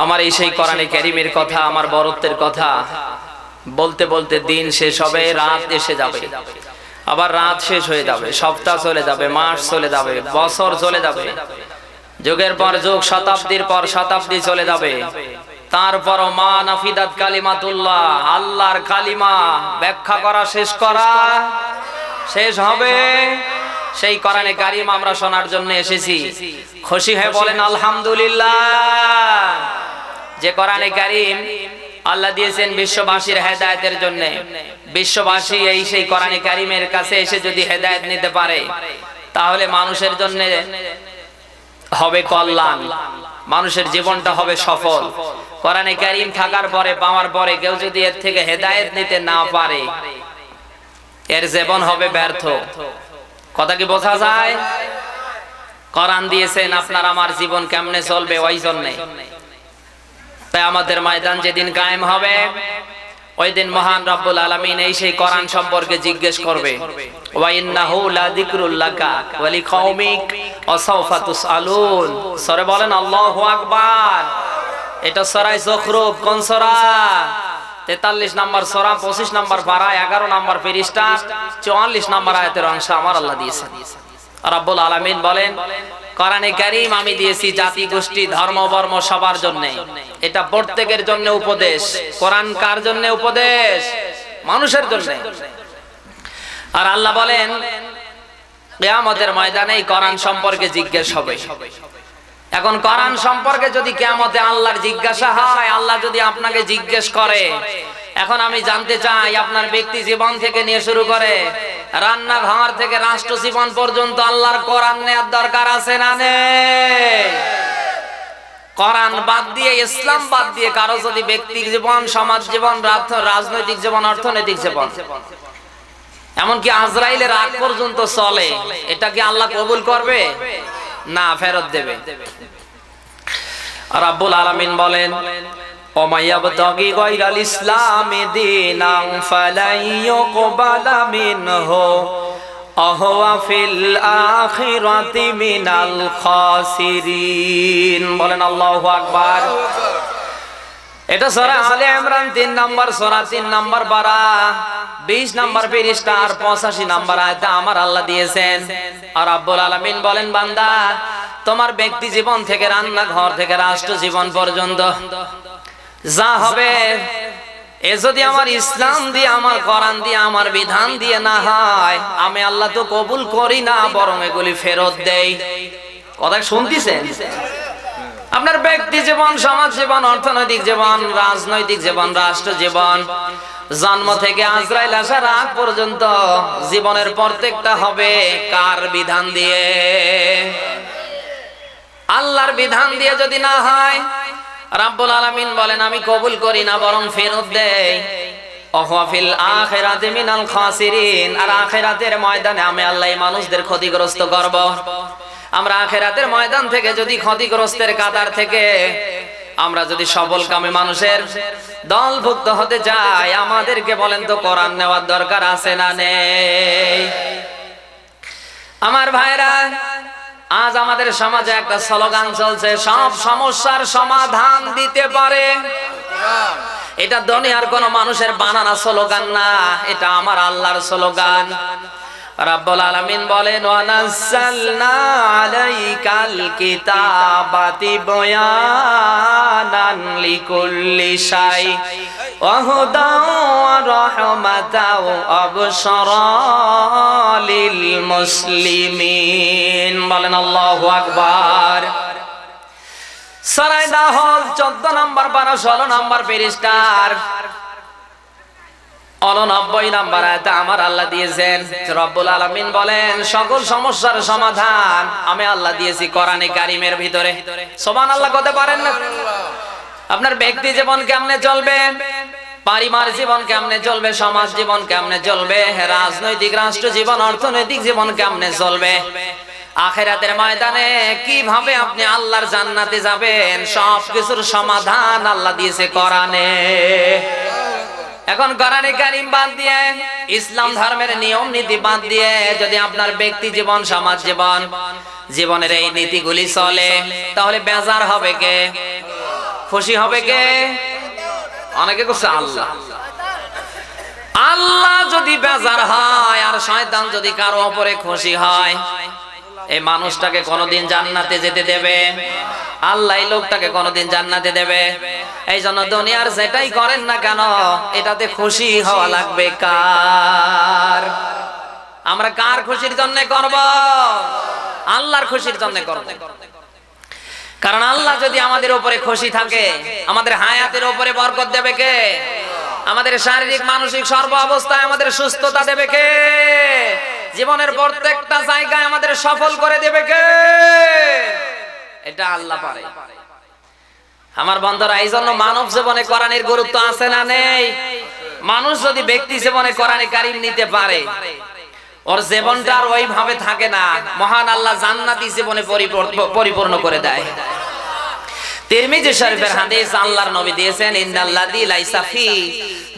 আমার এই সেই কোরআনে কারীমের কথা, আমার বরত্বের কথা বলতে বলতে দিন শেষ হবে, রাত এসে যাবে, আবার রাত শেষ হয়ে যাবে, সপ্তাহ চলে যাবে, মাস চলে যাবে, বছর চলে যাবে, যুগের পর যুগ, শতাব্দীর পর শতাব্দী চলে যাবে। তারপর মা নাফিদাত কালিমাতুল্লাহ, আল্লাহর কালিমা ব্যাখ্যা করা শেষ হবে। সেই কোরআনে কারীম আমরা শোনার জন্য এসেছি। খুশি হয়ে বলেন আলহামদুলিল্লাহ। যে কোরআনে কারীম আল্লাহ দিয়েছেন বিশ্ববাসীর হেদায়েতের জন্য, বিশ্ববাসী এই সেই কোরআনে কারীমের কাছে এসে যদি হেদায়েত নিতে পারে, তাহলে মানুষের জন্য হবে কল্যাণ, মানুষের জীবনটা হবে সফল। কোরআনে কারীম থাকার পরে, পাওয়ার পরে কেউ যদি এর থেকে হেদায়েত নিতে না পারে, এর জীবন হবে ব্যর্থ। কথা কি বোঝা যায়? কোরআন দিয়েছেন আপনার আমার জীবন কেমনে চলবে ওই জন্যে। তাই আমাদের ময়দান যেদিন কায়েম হবে, ওই দিন মহান রব্বুল আলামিন এই সেই কোরআন সম্পর্কে জিজ্ঞেস করবে, ওয়া ইন্নাহু লাযিকরুল লাকা ওয়া লিকাওমিক ওয়া সাওফা তুসআলুন। সূরা বলেন আল্লাহু আকবার। এটা সূরা যুখরুফ। কোন সূরা? 43 নম্বর সূরা, 25 নম্বর পারা, 11 নম্বর পৃষ্ঠা, 44 নম্বর আয়াতের অংশ আমার আল্লাহ দিয়েছেন। রব্বুল আলামিন বলেন, কোরআনে কারীম আমি দিয়েছি জাতি গোষ্ঠী ধর্ম বর্ণ সবার জন্য, এটা প্রত্যেকের জন্য উপদেশ। কোরআন কার জন্য উপদেশ? মানুষের জন্য। আর আল্লাহ বলেন কিয়ামতের ময়দানে এই কোরআন সম্পর্কে জিজ্ঞেস হবে। এখন কোরআন সম্পর্কে যদি কিয়ামতে আল্লাহর জিজ্ঞাসা হয়, আল্লাহ যদি আপনাকে জিজ্ঞেস করে, এখন আমি জানতে চাই আপনার ব্যক্তি জীবন থেকে নিয়ে শুরু করে রান্নাঘর থেকে রাষ্ট্র জীবন পর্যন্ত আল্লাহর কোরআন নেওয়ার দরকার আছে না নেই? কোরআন বাদ দিয়ে, ইসলাম বাদ দিয়ে কারো যদি ব্যক্তি জীবন, সমাজ জীবন, রাজনৈতিক জীবন, অর্থনৈতিক জীবন, এমনকি আজরাইলের আগ পর্যন্ত চলে, এটা কি আল্লাহ কবুল করবে? না, ফেরত দেবে। রাব্বুল আলামিন বলেন, ওমা ইয়াবতাগি গায়রাল ইসলামি দীনান ফালাই ইউকবালা মিনহু ওয়া ফিল আখিরাতি মিনাল খাসিরিন। বলেন আল্লাহু আকবার। এটা সূরা আলে ইমরান 3 নম্বর সূরা, 3 নম্বর পারা, 20 নম্বর পৃষ্ঠা আর 85 নম্বর আয়াতে আমার আল্লাহ দিয়েছেন। আর রাব্বুল আলামিন বলেন, বান্দা তোমার ব্যক্তি জীবন থেকে রান্নাঘর থেকে রাষ্ট্র জীবন পর্যন্ত যা হবে, এ যদি আমার ইসলাম দিয়ে, আমার কোরআন দিয়ে, আমার বিধান দিয়ে না হয়, আমি আল্লাহ তো কবুল করি না, বরং এগুলি ফেরত দেই। কথা শুনতেছেন? আপনার ব্যক্তি জীবন, সমাজ জীবন, অর্থনৈতিক জীবন, রাজনৈতিক জীবন, রাষ্ট্র জীবন, জন্ম থেকে আজরাইল আসার আগ পর্যন্ত জীবনের প্রত্যেকটা হবে কার বিধান দিয়ে? আল্লাহর বিধান দিয়ে যদি না হয়, রাব্বুল আলামিন বলেন আমি কবুল করি না, বরং ফেরত দেই। ওয়া ফিল আখিরাতি মিনাল খাসিরিন। আর আখিরাতের ময়দানে আমি আল্লাহ মানুষদের ক্ষতিগ্রস্ত করব। আমরা আখিরাতের ময়দান থেকে যদি ক্ষতিগ্রস্তের কাতার থেকে আমরা যদি সফল কামী মানুষের দলভুক্ত হতে চাই, আমাদেরকে বলেন তো কোরআন নেওয়ার দরকার আছে না নেই? আমার ভাইরা, আজ আমাদের সমাজে একটা স্লোগান চলছে, সব সমস্যার সমাধান দিতে পারে। এটা দুনিয়ার কোন মানুষের বানানো স্লোগান না, এটা আমার আল্লাহর স্লোগান। রাব্বুল আলামিন বলেন, ওয়া নাযালনা আলাইকাল কিতাবাতি বায়ানান লিকুল্লি শাই ওয়া হুদাও ওয়া রাহমাতাও ওয়া বুশরা লিল মুসলিমিন। বলেন আল্লাহু আকবার। সূরা নাহল 14 নম্বর পারা, 16 নম্বর পৃষ্ঠার 89 নম্বর আয়াতে আমার আল্লাহ দিয়েছেন। রব্বুল আলামিন বলেন, সকল সমস্যার সমাধান আমি আল্লাহ দিয়েছি কোরআনে কারীমের ভিতরে। সুবহানাল্লাহ করতে পারেন না? আপনার ব্যক্তি জীবন কেমনে চলবে, পারিবারিক জীবন কেমনে চলবে, সমাজ জীবন কেমনে চলবে, রাজনৈতিক রাষ্ট্র জীবন, অর্থনৈতিক জীবন কেমনে চলবে, আখিরাতের ময়দানে কিভাবে আপনি আল্লাহর জান্নাতে যাবেন, সবকিছুর সমাধান আল্লাহ দিয়েছে কোরআনে। এখন কোরআনে কারীম বাদ দিয়ে, ইসলাম ধর্মের নিয়ম নীতি বাদ দিয়ে যদি আপনার ব্যক্তি জীবন, সমাজ জীবন, জীবনের এই নীতিগুলি চলে, তাহলে বেজার হবে কে? খুশি হবে কে? অনেকে বলছে আল্লাহ। আল্লাহ যদি বেজার হয় আর শয়তান যদি কারো উপরে খুশি হয়, এই মানুষটাকে কোনোদিন জান্নাতে যেতে দেবে? আল্লাহ এই লোকটাকে কোনোদিন জান্নাতে দেবে? এই জন্য দুনিয়ার যেটাই করেন না কেন এটাতে খুশি হওয়া লাগবে কার? আমরা কার খুশির জন্য করব? আল্লাহর খুশির জন্য করব। কারণ আল্লাহ যদি আমাদের উপরে খুশি থাকে, আমাদের হায়াতের উপরে বরকত দেবে কে? আমাদের শারীরিক মানসিক সর্ব অবস্থায় আমাদের সুস্থতা দেবে কে? জীবনের প্রত্যেকটা জায়গায় আমাদের সফল করে দেবে কে? এটা আল্লাহ পারে। আমার বন্ধুরা, এই জন্য মানব জীবনে কোরআনের গুরুত্ব আছে না নেই? মানুষ যদি ব্যক্তি জীবনে কোরআনে কারীম নিতে পারে, ওর জীবনটা আর ওইভাবে থাকে না, মহান আল্লাহ জান্নাতি জীবনে পরিপূর্ণ করে দেয়। তিরমিজি শরীফের হাদিস, আল্লাহর নবী দিয়েছেন, ইন্নাল্লাযী লাইসা ফি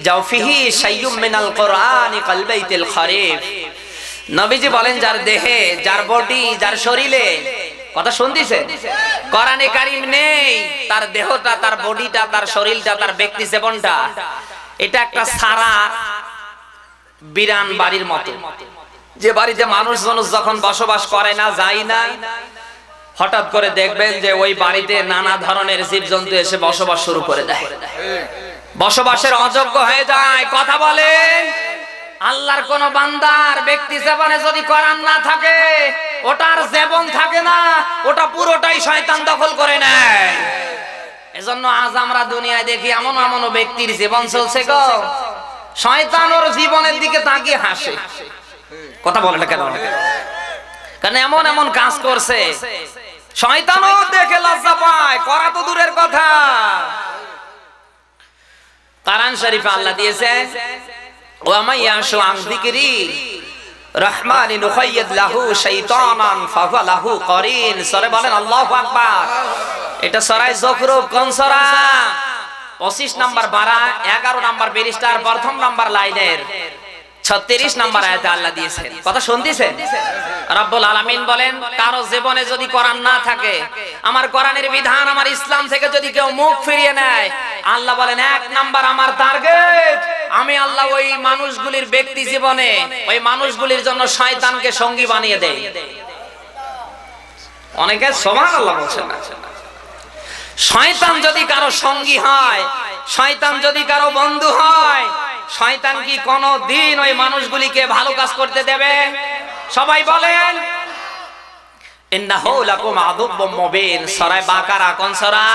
জাওফিহি শাইয়ুম মিনাল কোরআনি কালবাইতিল খরিফ। নবীজি বলেন, যার দেহে, যার বডি, যার শরীরে, কথা শুনতেছেন, কোরআনে কারীম নেই, তার দেহটা, তার বডিটা, তার শরীরটা, তার ব্যক্তি জীবনটা এটা একটা সারা বিরান বাড়ির মতো। যে বাড়িতে মানুষজন যখন বসবাস করে না, যায় না, হঠাৎ করে দেখবেন যে ওই বাড়িতে নানা ধরনের জীবজন্তু এসে বসবাস শুরু করে দেয়, বসবাসের অযোগ্য হয়ে যায়। কথা বলেন, আল্লাহর কোন বান্দার ব্যক্তি জীবনে যদি কোরআন না থাকে, ওটার জীবন থাকে না, ওটা পুরোটাই শয়তান দখল করে নেয়। এজন্য আজ আমরা দুনিয়ায় দেখি এমন এমন ব্যক্তির জীবন চলছে গো, শয়তান ওর জীবনের দিকে তাকিয়ে হাসে। কথা বলে না কেন? কারণ এমন এমন কাজ করছে, শয়তানও দেখে লজ্জা পায়, করা তো দূরের কথা। কোরআন শরীফে আল্লাহ দিয়েছে, ওয়া মাইয়াশু আন যিকরি রাহমানি নুখাইয়িদ লাহু শাইতানান ফাহুয়া লাহু করিন। সূরা বলেন আল্লাহু আকবার। এটা সূরা যুখরুফ, কোন সূরা? 25 নাম্বার পারা, 11 নাম্বার পৃষ্ঠার প্রথম নাম্বার লাইনের 36 নাম্বার আয়াতে আল্লাহ দিয়েছেন। কথা শুনতেছেন? রব্বুল আলামিন বলেন, কারো জীবনে যদি কোরআন না থাকে, আমার কোরআনের বিধান, আমার ইসলাম থেকে যদি কেউ মুখ ফিরিয়ে নেয়, আল্লাহ বলেন 1 নাম্বার আমার টার্গেট, আমি আল্লাহ ওই মানুষগুলির ব্যক্তি জীবনে, ওই মানুষগুলির জন্য শয়তানকে সঙ্গী বানিয়ে দেই। অনেকে সুবহানাল্লাহ বলছেন না। শয়তান যদি কারো সঙ্গী হয়, শয়তান যদি কারো বন্ধু হয়, শয়তান কি কোনদিন ওই মানুষগুলিকে ভালো কাজ করতে দেবে? সবাই বলেন, ইন্নাহু লাকুম আদুব্বুম মুবিন। সূরা বাকারা, কোন সূরা?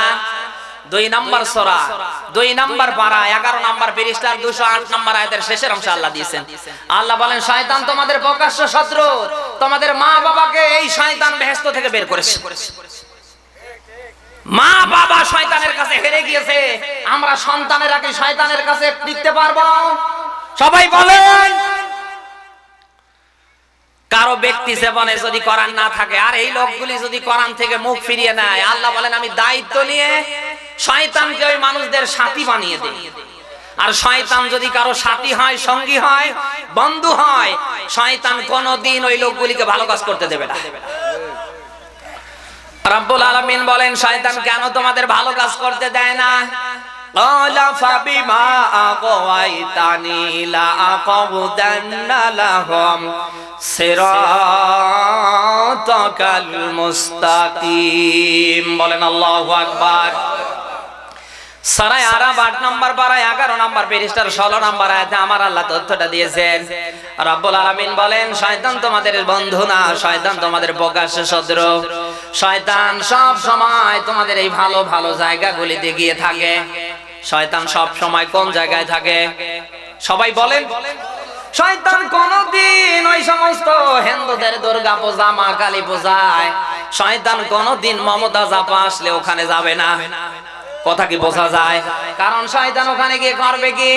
2 নাম্বার সূরা, 2 নাম্বার পারা, 11 নাম্বার পৃষ্ঠার 208 নাম্বার আয়াতের শেষের অংশে আল্লাহ দিয়েছেন। আল্লাহ বলেন, শয়তান তোমাদের প্রকাশ্য শত্রু, তোমাদের মা বাবাকে এই শয়তান বেহেশত থেকে বের করেছে। মা বাবা শয়তানের কাছে হেরে গিয়েছে, আমরা সন্তানেরা কি শয়তানের কাছে টিকতে পারবো? সবাই বলেন। কারো ব্যক্তি জীবনে যদি কোরআন না থাকে, আর এই লোকগুলি যদি কোরআন থেকে মুখ ফিরিয়ে নেয়, আল্লাহ বলেন আমি দায়িত্ব নিয়ে শয়তানকে ওই মানুষদের সাথী বানিয়ে দেই। আর শয়তান যদি কারো সাথী হয়, সঙ্গী হয়, বন্ধু হয়, শয়তান কোনদিন ওই লোকগুলিকে ভালো কাজ করতে দেবে না। রব্বুল আলামিন বলেন, শয়তান কেন তোমাদের ভালো কাজ করতে দেয় না? ক্বালা ফাবিমা আগওয়াইতানি লা আকাউদান্না লাহুম সিরাতাকাল মুস্তাকিম। বলেন আল্লাহু আকবার। সূরা আরাফ 8 নাম্বার পারা, 11 নাম্বার পৃষ্ঠার 16 নাম্বার আয়াতে আমার আল্লাহ তথ্যটা দিয়েছেন। রব্বুল আলামিন বলেন, শয়তান তোমাদের বন্ধু না, শয়তান তোমাদের প্রকাশ্য শত্রু। শয়তান সব সময় তোমাদের এই ভালো ভালো জায়গাগুলিতে গিয়ে থাকে। শয়তান সব সময় কোন জায়গায় থাকে? সবাই বলেন। শয়তান কোনদিন ওই সমস্ত হিন্দুদের দুর্গা পূজা, মা কালী পূজায়, শয়তান কোনদিন মমতা জাপা আসলে ওখানে যাবে না। কথা কি বোঝা যায়? কারণ শয়তান ওখানে গিয়ে করবে কি?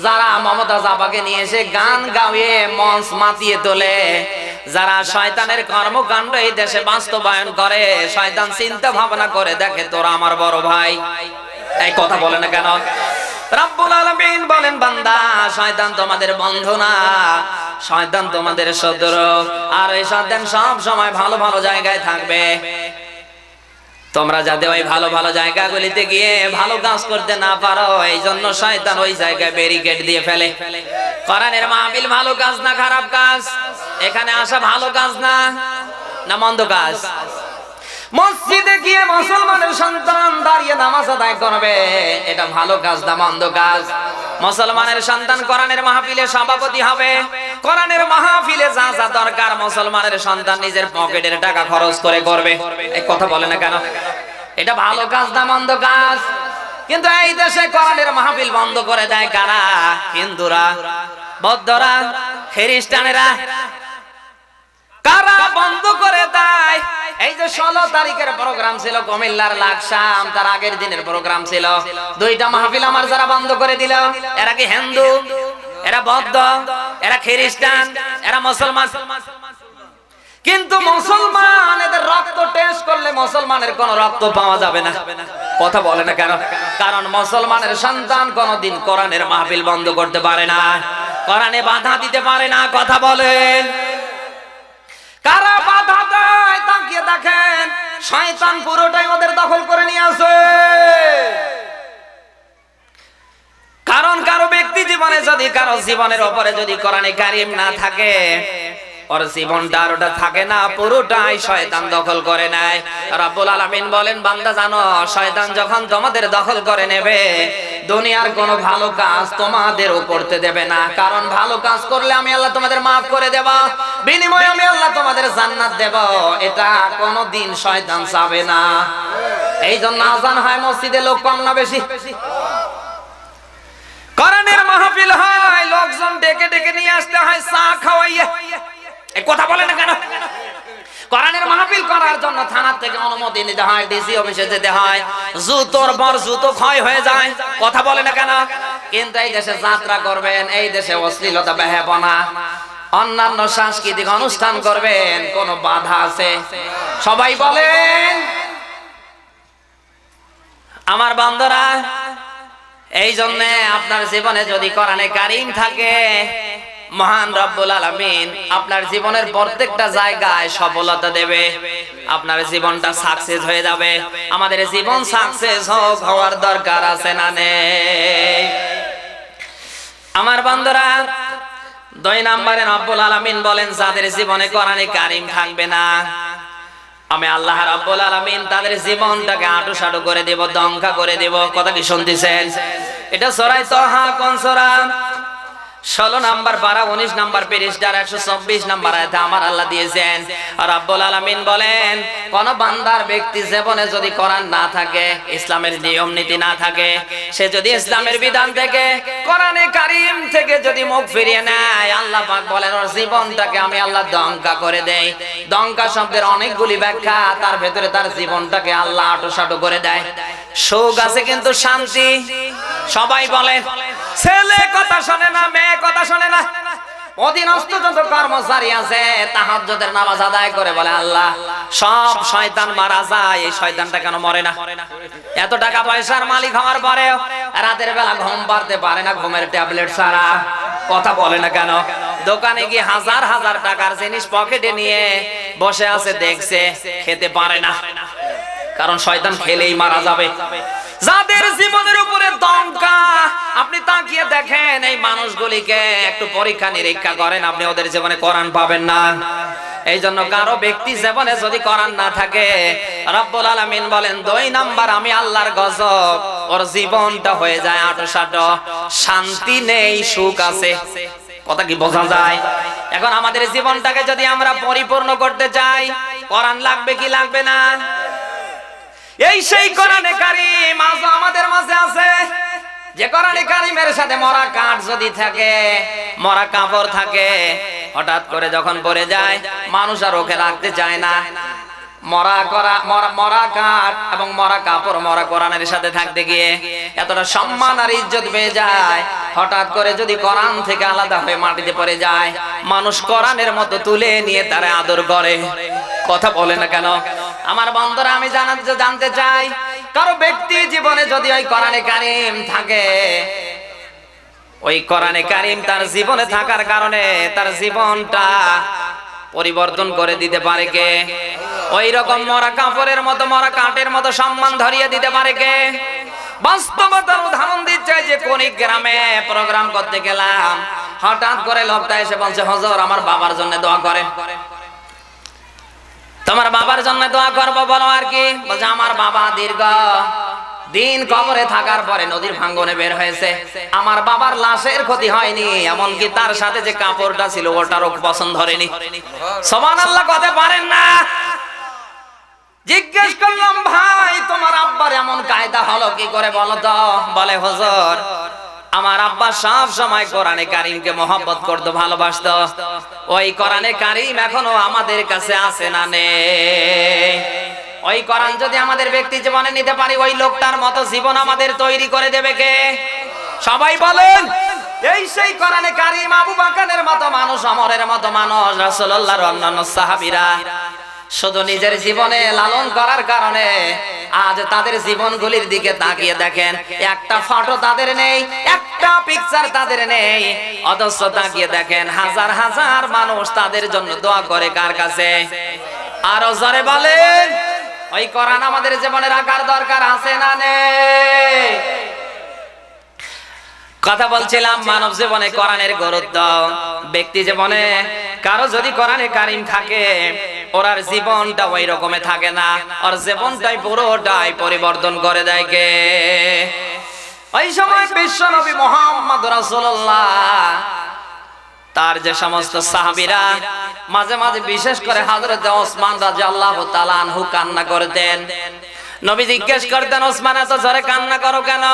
যারা মমতা জাপাকে নিয়ে এসে গান গাইয়ে মঞ্চ মাতিয়ে তোলে, যারা শয়তানের কর্মকাণ্ড এই দেশে বাস্তবায়ন করে, শয়তান চিন্তা ভাবনা করে দেখে তোরা আমার বড় ভাই। এই কথা বলে না কেন? রব্বুল আলামিন বলেন, বান্দা শয়তান তোমাদের বন্ধু না, শয়তান তোমাদের শত্রু। আর এই শয়তান সব সময় ভালো ভালো জায়গায় থাকবে। তোমরা যাতে ওই ভালো ভালো জায়গাগুলিতে গিয়ে ভালো কাজ করতে না পারো, এই জন্য শয়তান ওই জায়গায় ব্যারিকেড দিয়ে ফেলে। কোরআনের মাহফিল ভালো কাজ না খারাপ কাজ? এখানে আসা ভালো কাজ না, না মন্দ কাজ? মসজিদে গিয়ে মুসলমানের সন্তান দাঁড়িয়ে নামাজ আদায় করবে, এটা ভালো কাজ না মন্দ কাজ? মুসলমানের সন্তান কোরআনের মাহফিলে সভাপতি হবে, কোরআনের মাহফিলে যা যা দরকার মুসলমানের সন্তান নিজের পকেটের টাকা খরচ করে করবে। এই কথা বলে না কেন? এটা ভালো কাজ না মন্দ কাজ? কিন্তু এই দেশে কোরআনের মাহফিল বন্ধ করে দেয় কারা? হিন্দুরা, বৌদ্ধরা, খ্রিস্টানেরা। কারা বন্ধ করে দেয়? এই যে 16 তারিখের প্রোগ্রাম ছিল কুমিল্লার লাকসাম, তার আগের দিনের প্রোগ্রাম ছিল, দুইটা মাহফিল আমার যারা বন্ধ করে দিল। এরা কি হিন্দু? এরা বৌদ্ধ? এরা খ্রিস্টান? এরা মুসলমান? কিন্তু মুসলমান, এদের রক্ত টেস্ট করলে মুসলমানের কোন রক্ত পাওয়া যাবে না। কথা বলে না কেন? কারণ মুসলমানের সন্তান কোনদিন কোরআনের মাহফিল বন্ধ করতে পারে না, কোরআনে বাধা দিতে পারে না। কথা বলেন, কারা বাধা দেয়? তাকিয়ে দেখেন, শয়তান পুরোটাই ওদের দখল করে নিয়ে আসে। কারণ কারো ব্যক্তি জীবনে যদি, কারো জীবনের উপরে যদি কোরআনে কারীম না থাকে, ওর জীবনটা আর ওটা থাকে না, পুরোটাই শয়তান দখল করে নেয়। রব্বুল আলামিন বলেন, বান্দা জানো, শয়তান যখন তোমাদের দখল করে নেবে, দুনিয়ার কোনো ভালো কাজ তোমাদেরও করতে দেবে না। কারণ ভালো কাজ করলে আমি আল্লাহ তোমাদের মাফ করে দেব, বিনিময়ে আমি আল্লাহ তোমাদের জান্নাত দেব। এটা কোনোদিন শয়তান চাবে না। এই জন্য আজান হয় মসজিদে, লোক কম না বেশি? কোরআনের মাহফিল হয়, লোকজন ডেকে ডেকে নিয়ে আসতে হয়, চা খাওয়াইয়া। এই কথা বলে না কেন? কোরআনের মাহফিল করার জন্য থানা থেকে অনুমতি নিতে হয়, ডিসি অফিসে যেতে হয়, জুতোর পর জুতো ক্ষয় হয়ে যায়। কথা বলে না কেন? কিন্তু এই দেশে যাত্রা করবেন, এই দেশে অশ্লীলতা, বেহায়াপনা, অন্যান্য সাংস্কৃতিক অনুষ্ঠান করবেন, কোন বাধা আছে? সবাই বলেন। আমার বান্দারা, এই জন্য আপনার জীবনে যদি কোরআনে কারীম থাকে, মহান রব্বুল আলামিন আপনার জীবনের প্রত্যেকটা জায়গায় সফলতা দেবে, আপনার জীবনটা সাকসেস হয়ে যাবে। আমাদের জীবন সাকসেস হওয়ার দরকার আছে না নেই? আমার বান্দারা, 2 নম্বরে রব্বুল আলামিন বলেন, যাদের জীবনে কোরআনে কারীম থাকবে না, আমি আল্লাহ রাব্বুল আলামিন তাদের জীবনটাকে আঁটুসাঁটু করে দেব, দঙ্কা করে দেব। কথা কি শুনতেছেন? এটা সূরা তাহা, কোন সূরা? 16 নম্বর পারা 19 নম্বর পৃষ্ঠার 124 নম্বর আয়াতে আমার আল্লাহ দিয়েছেন। রব্বুল আলামিন বলেন, কোন বান্দার ব্যক্তি জীবনে যদি কোরআন না থাকে, ইসলামের নিয়ম নীতি না থাকে, সে যদি ইসলামের বিধান থেকে, কোরআনে কারীম থেকে যদি মুখ ফিরিয়ে নেয়, আল্লাহ পাক বলেন ওর জীবনটাকে আমি আল্লাহ দঙ্কা করে দেই। দঙ্কা শব্দের অনেকগুলি ব্যাখ্যা, তার ভেতরে তার জীবনটাকে আল্লাহ আঁটুসাঁটু করে দেয়। সুখ আছে কিন্তু শান্তি? সবাই বলেন। ছেলে কথা শোনে না, মেয়ে কথা শোনে না, অধীনস্থ যত কর্মচারী আছে তাহাজ্জুদের নামাজ আদায় করে বলে, আল্লাহ সব শয়তান মারা যায়, এই শয়তানটা কেন মরে না? এত টাকা পয়সার মালিক হওয়ার পরেও রাতের বেলা ঘুম পারতে পারে না, ঘুমের ট্যাবলেট ছাড়া। কথা বলে না কেন? দোকানে গিয়ে হাজার হাজার টাকার জিনিস পকেটে নিয়ে বসে আছে, দেখছে, খেতে পারে না, কারণ শয়তান খেলেই মারা যাবে। যাদের জীবনের উপরে দঙ্কা, আপনি তাকিয়ে দেখেন এই মানুষগুলিকে, একটু পরীক্ষা নিরীক্ষা করেন, আপনি ওদের জীবনে কোরআন পাবেন না। এই জন্য কারো ব্যক্তি জীবনে যদি কোরআন না থাকে, রব্বুল আলামিন বলেন 2 নাম্বার আমি আল্লাহর গজব, ওর জীবনটা হয়ে যায় আঁটুসাঁটু, শান্তি নেই, সুখ আছে। কথা কি বোঝা যায়? এখন আমাদের জীবনটাকে যদি আমরা পরিপূর্ণ করতে চাই, কোরআন লাগবে কি লাগবে না? এই সেই কোরআনে কারীম আজ আমাদের মাঝে আছে, যে কোরআনে কারীমের সাথে মরা কাঠ যদি থাকে, মরা কাপড় থাকে, হঠাৎ করে যখন পড়ে যায়, মানুষ আর ওকে রাখতে চায় না। মরা কাঠ এবং মরা কাপড়, মরা কোরআনের সাথে থাকতে গিয়ে এতটা সম্মান আর ইজ্জত পেয়ে যায়, হঠাৎ করে যদি কোরআন থেকে আলাদা হয়ে মাটিতে পড়ে যায়, মানুষ কোরআনের মতো তুলে নিয়ে তারা আদর করে। কথা বলে না কেন? আমার বন্ধুরা, আমি জানতে চাই, কারো ব্যক্তি জীবনে যদি ওই কোরআনে কারীম থাকে, ওই কোরআনে কারীম তার জীবনে থাকার কারণে তার জীবনটা পরিবর্তন করে দিতে পারে কে? ওই রকম মরা কাপড়ের মতো মরা কাঠের মতো সম্মান ধরিয়ে দিতে পারে কে? বাস্তবতার উদাহরণ দিচ্ছে যে কোন গ্রামে প্রোগ্রাম করতে গেলাম, হঠাৎ করে লোকটা এসে বলছে, হুজুর আমার বাবার জন্য দোয়া করেন। তোমার বাবার জন্য দোয়া করবো, বলো আর কি? বলছে আমার বাবা দীর্ঘ দিন কবরে থাকার পরে নদীর ভাঙ্গনে বের হয়েছে, আমার বাবার লাশের ক্ষতি হয়নি, এমনকি তার সাথে যে কাপড়টা ছিল ওটারও পছন্দ ধরেনি। সুবহানাল্লাহ কথা পারেন না? জিজ্ঞেস করলাম, ভাই তোমার আব্বার এমন কায়দা হলো কি করে বলো তো? বলে হুজুর আমার আব্বা সব সময় কোরআনে কারীমকে মহব্বত করতো, ভালোবাসতো। ওই কোরআনে কারীম এখনো আমাদের কাছে আছে না নেই? ওই কোরআন যদি আমাদের ব্যক্তি জীবনে নিতে পারি, ওই লোকটার মতো জীবন আমাদের তৈরি করে দেবে কে? সবাই বলেন। এই সেই কোরআনে কারীম আবু বকরের মতো মানুষ, ওমরের মতো মানুষ, রাসূলুল্লাহর অন্যান্য সাহাবীরা শুধু নিজের জীবনে লালন করার কারণে আজ তাদের জীবনগুলির দিকে তাকিয়ে দেখেন, একটা ফটো তাদের নেই, একটা পিকচার তাদের নেই, অথচ তাকিয়ে দেখেন হাজার হাজার মানুষ তাদের জন্য দোয়া করে কার কাছে? আরো জোরে বলেন। ওই কোরআন আমাদের জীবনে রাখার দরকার আছে না নেই? কথা বলছিলাম মানব জীবনে কোরআনের গুরুত্ব। ব্যক্তি জীবনে কারো যদি কোরআনে কারীম থাকে, ওর জীবনটা ওই রকমে থাকে না, ওর জীবনটাই পুরোটাই পরিবর্তন করে দেয় কে? ওই সময় বিশ্ব নবী মুহাম্মদ রাসূলুল্লাহ তার যে সমস্ত সাহাবীরা মাঝে মাঝে বিশেষ করে হযরত ওসমান রাদিয়াল্লাহু তাআলা আনহু কান্না করতেন। নবী জিজ্ঞেস করতেন, ওসমান এত জোরে কান্না করো কেন?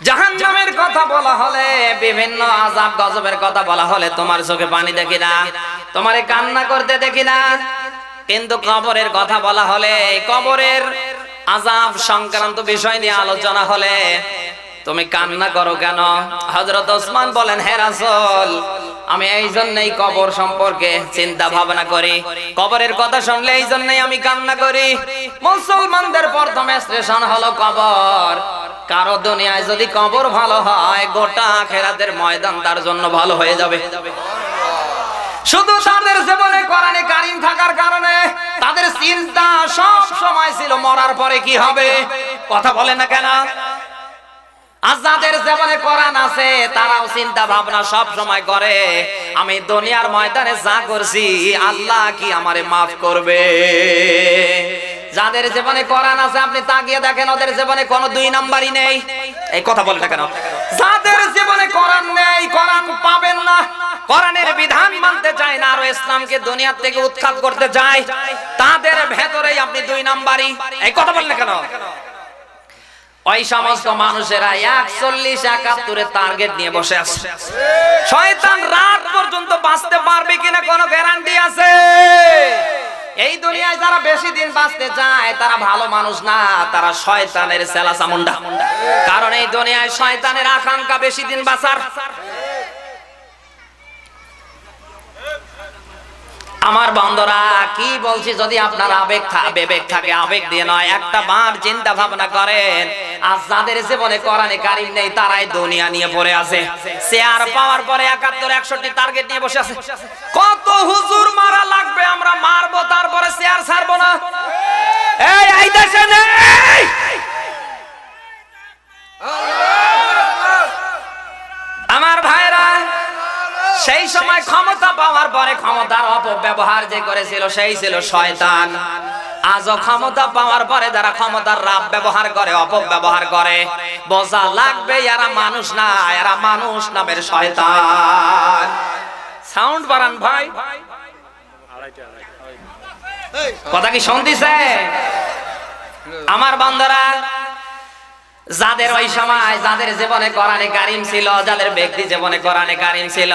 জাহান্নামের কথা বলা হলে, বিভিন্ন আযাব গজবের কথা বলা হলে তোমার চোখে পানি দেখি না, তোমারে কান্না করতে দেখি না। কিন্তু কবরের কথা বলা হলে, কবরের আযাব সংক্রান্ত বিষয় নিয়ে আলোচনা হলে তুমি কান্না করো কেন? হযরত ওসমান বলেন, হে রাসূল আমি এই জন্যই কবর সম্পর্কে চিন্তা ভাবনা করি, কবরের কথা শুনলে এই জন্যই আমি কান্না করি। মুসলমানদের প্রথম স্টেশন হলো কবর। কারো দুনিয়ায় যদি কবর ভালো হয়, গোটা আখিরাতের ময়দান তার জন্য ভালো হয়ে যাবে। শুধু তাদের জীবনে কোরআনে কারীম থাকার কারণে তাদের চিন্তা সব সময় ছিল মরার পরে কি হবে। কথা বলে না কেন? আজ যাদের জীবনে কোরআন আছে তারাও চিন্তা ভাবনা সব সময় করে, আমি দুনিয়ার ময়দানে যা করছি আল্লাহ কি আমারে মাফ করবে? যাদের জীবনে কোরআন আছে আপনি তাকিয়ে দেখেন, ওদের জীবনে কোনো দুই নাম্বারই নেই। এই কথা বলে না কেন? যাদের জীবনে কোরআন নেই, কোরআন পাবেন না, কোরআনের বিধান মানতে চায় না, আর ইসলামকে দুনিয়া থেকে উৎখাত করতে চায়, তাদের ভেতরেই আপনি দুই নাম্বারই। এই কথা বলেন না কেন? ওই সমস্ত মানুষেরা 41-71 টার্গেট নিয়ে বসে আছে। শয়তান রাত পর্যন্ত বাঁচতে পারবে কিনা কোনো গ্যারান্টি আছে? এই দুনিয়ায় যারা বেশি দিন বাঁচতে চায় তারা ভালো মানুষ না, তারা শয়তানের সেলাসামুন্ডা। কারণ এই দুনিয়ায় শয়তানের আকাঙ্ক্ষা বেশি দিন বাঁচার। আমার বন্ধুরা কি বলছি, যদি আপনার বিবেক থাকে, আবেগ দিয়ে নয়, একটা বার চিন্তা ভাবনা করেন, আজ যাদের জীবনে কোরআনে কারীম নেই তারাই দুনিয়া নিয়ে পড়ে আছে। শেয়ার পাওয়ার পরে 71-61 টার্গেট নিয়ে বসে আছে। কত হুজুর মারা লাগবে, আমরা মারবো, তারপরে শেয়ার ছাড়বো না। এই আইতাছে নেই আমার ভাইরা, সেই সময় ক্ষমতা পাওয়ার পরে ক্ষমতার অপব্যবহার যে করেছিল সেই ছিল শয়তান। আজও ক্ষমতা পাওয়ার পরে যারা ক্ষমতার রাব ব্যবহার করে, অপব্যবহার করে, বোঝা লাগবে এরা মানুষ না, এরা মানুষ নামের শয়তান। সাউন্ড বাড়ান ভাই, কথা কি শুনতেছে আমার বান্দারা? যাদের ওই সময় যাদের জীবনে কোরআনে কারীম ছিল, যাদের ব্যক্তি জীবনে কোরআনে কারীম ছিল,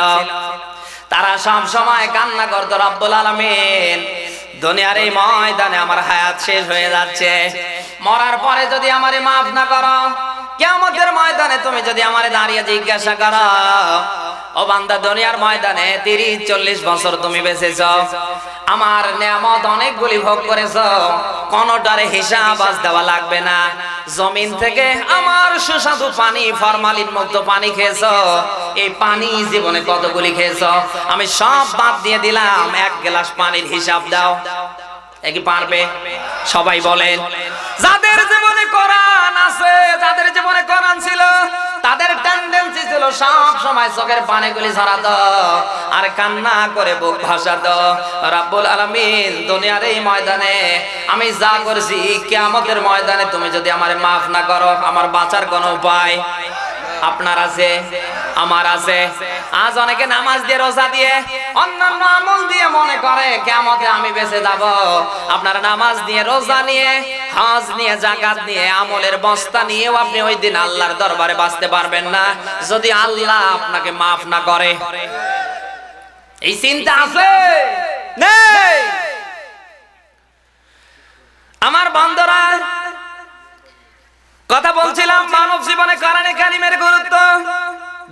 তারা সব সময় কান্না করত, রব্বুল আলামিন দুনিয়ার এই ময়দানে আমার হায়াত শেষ হয়ে যাচ্ছে, মরার পরে যদি আমারে মাফ না করো, কিয়ামতের ময়দানে তুমি যদি আমারে দাঁড়িয়ে জিজ্ঞাসা করো, ও বান্দা দুনিয়ার ময়দানে 30-40 বছর তুমি বেঁচেছো, আমার নিয়ামত অনেকগুলি ভোগ করেছো, কোনটার হিসাব আজ দেওয়া লাগবে না, জমিন থেকে আমার সুস্বাদু পানি, ফরমালিন মুক্ত পানি খেয়েছো, এই পানি জীবনে কতগুলি খেয়েছো, আমি সব বাদ দিয়ে দিলাম, এক গ্লাস পানির হিসাব দাও। কি পারবে? সবাই বলেন। যাদের জীবনে কোরআন আছে, যাদের জীবনে কোরআন ছিল, তাদের টেন্ডেন্সি ছিল সব সময় চোখের পানিগুলি ঝরাতো আর কান্না করে বুক ভাসাতো। রব্বুল আলামিন দুনিয়ার এই ময়দানে আমি যা করছি, কিয়ামতের ময়দানে তুমি যদি আমারে মাফ না করো, আমার বাঁচার কোনো উপায় আপনার আছে, আমার আছে। আজ অনেকে নামাজ দিয়ে, রোজা দিয়ে, অন্যান্য আমল দিয়ে মনে করে কিয়ামতে আমি বেঁচে যাব। আপনারা নামাজ নিয়ে, রোজা নিয়ে, হজ নিয়ে, যাকাত নিয়ে, আমলের বস্তা নিয়েও আপনি ওই দিন আল্লাহর দরবারে বাঁচতে পারবেন না যদি আল্লাহ আপনাকে মাফ না করে। এই চিন্তা আছে নেই? আমার বন্ধুরা, কথা বলছিলাম মানব জীবনে কোরআনে কারিমের গুরুত্ব।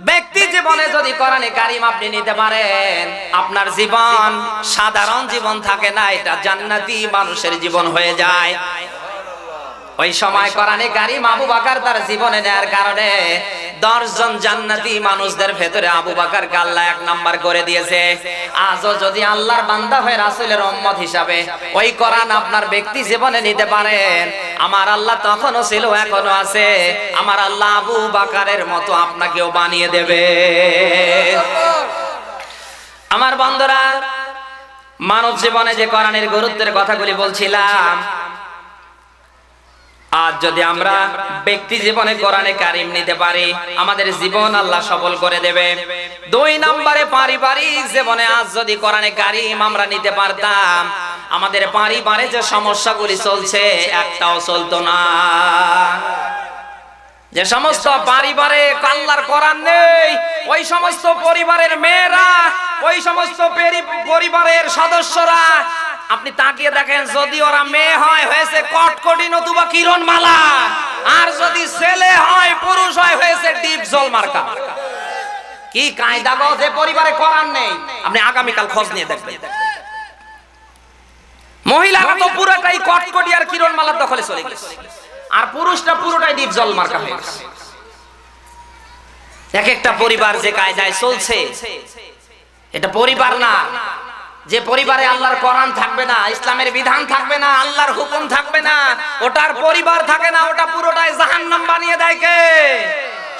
ব্যক্তি জীবনে যদি কোরআনে কারিম আপনি নিতে পারেন, আপনার জীবন সাধারণ জীবন থাকে না, এটা জান্নাতি মানুষের জীবন হয়ে যায়। ওই সময় কোরআনে কারিম আবু বকর তার জীবনে নেয়ার কারণে 10 জন জান্নাতি মানুষদের ভেতরে আবু বকরকে আল্লাহ 1 নাম্বার করে দিয়েছে। আজও যদি আল্লাহর বান্দা হয়ে রাসূলের উম্মত হিসাবে ওই কোরআন আপনার ব্যক্তি জীবনে নিতে পারেন, আমার আল্লাহ তখনও ছিল, এখনো আছে। আমার আল্লাহ আবু বকরের মতো আপনাকেও বানিয়ে দেবে। আমার বন্ধুরা, মানব জীবনে যে কোরআনের গুরুত্বের কথাগুলি বলছিলাম, আজ যদি আমরা ব্যক্তি জীবনে কোরআনে কারিম নিতে পারি, আমাদের জীবন আল্লাহ সফল করে দেবে। 2 নম্বরে পারিবারিক জীবনে আজ যদি কোরআনে কারিম আমরা নিতে পারতাম, আমাদের পারিবারে যে সমস্যাগুলি চলছে একটাও চলতো না। যে সমস্ত পরিবারে আল্লাহর কোরআন নেই, ওই সমস্ত পরিবারের মেয়েরা, ওই সমস্ত পরিবারের সদস্যরা, আপনি তাকিয়ে দেখেন, যদি ওরা মেয়ে হয় হয়েছে কটকটি নতুবা কিরণমালা, আর যদি ছেলে হয়, পুরুষ হয় হয়েছে ডিপ জল মার্কা। কি কায়দা গো, যে পরিবারে কোরআন নেই, আপনি আগামীকাল খোঁজ নিয়ে দেখবেন, মহিলারা তো পুরোটাই কটকটি আর কিরণমালার দখলে চলে গেছে, আর পুরুষটা পুরোটাই ডিপ জল মার্কা হয়ে গেছে। এক একটা পরিবার যে কায়দায় চলছে, এটা পরিবার না। যে পরিবারে আল্লাহর কোরআন থাকবে না, ইসলামের বিধান থাকবে না, আল্লাহর হুকুম থাকবে না, ওটার পরিবার থাকে না, ওটা পুরোটাই জাহান্নাম বানিয়ে দেয় কে?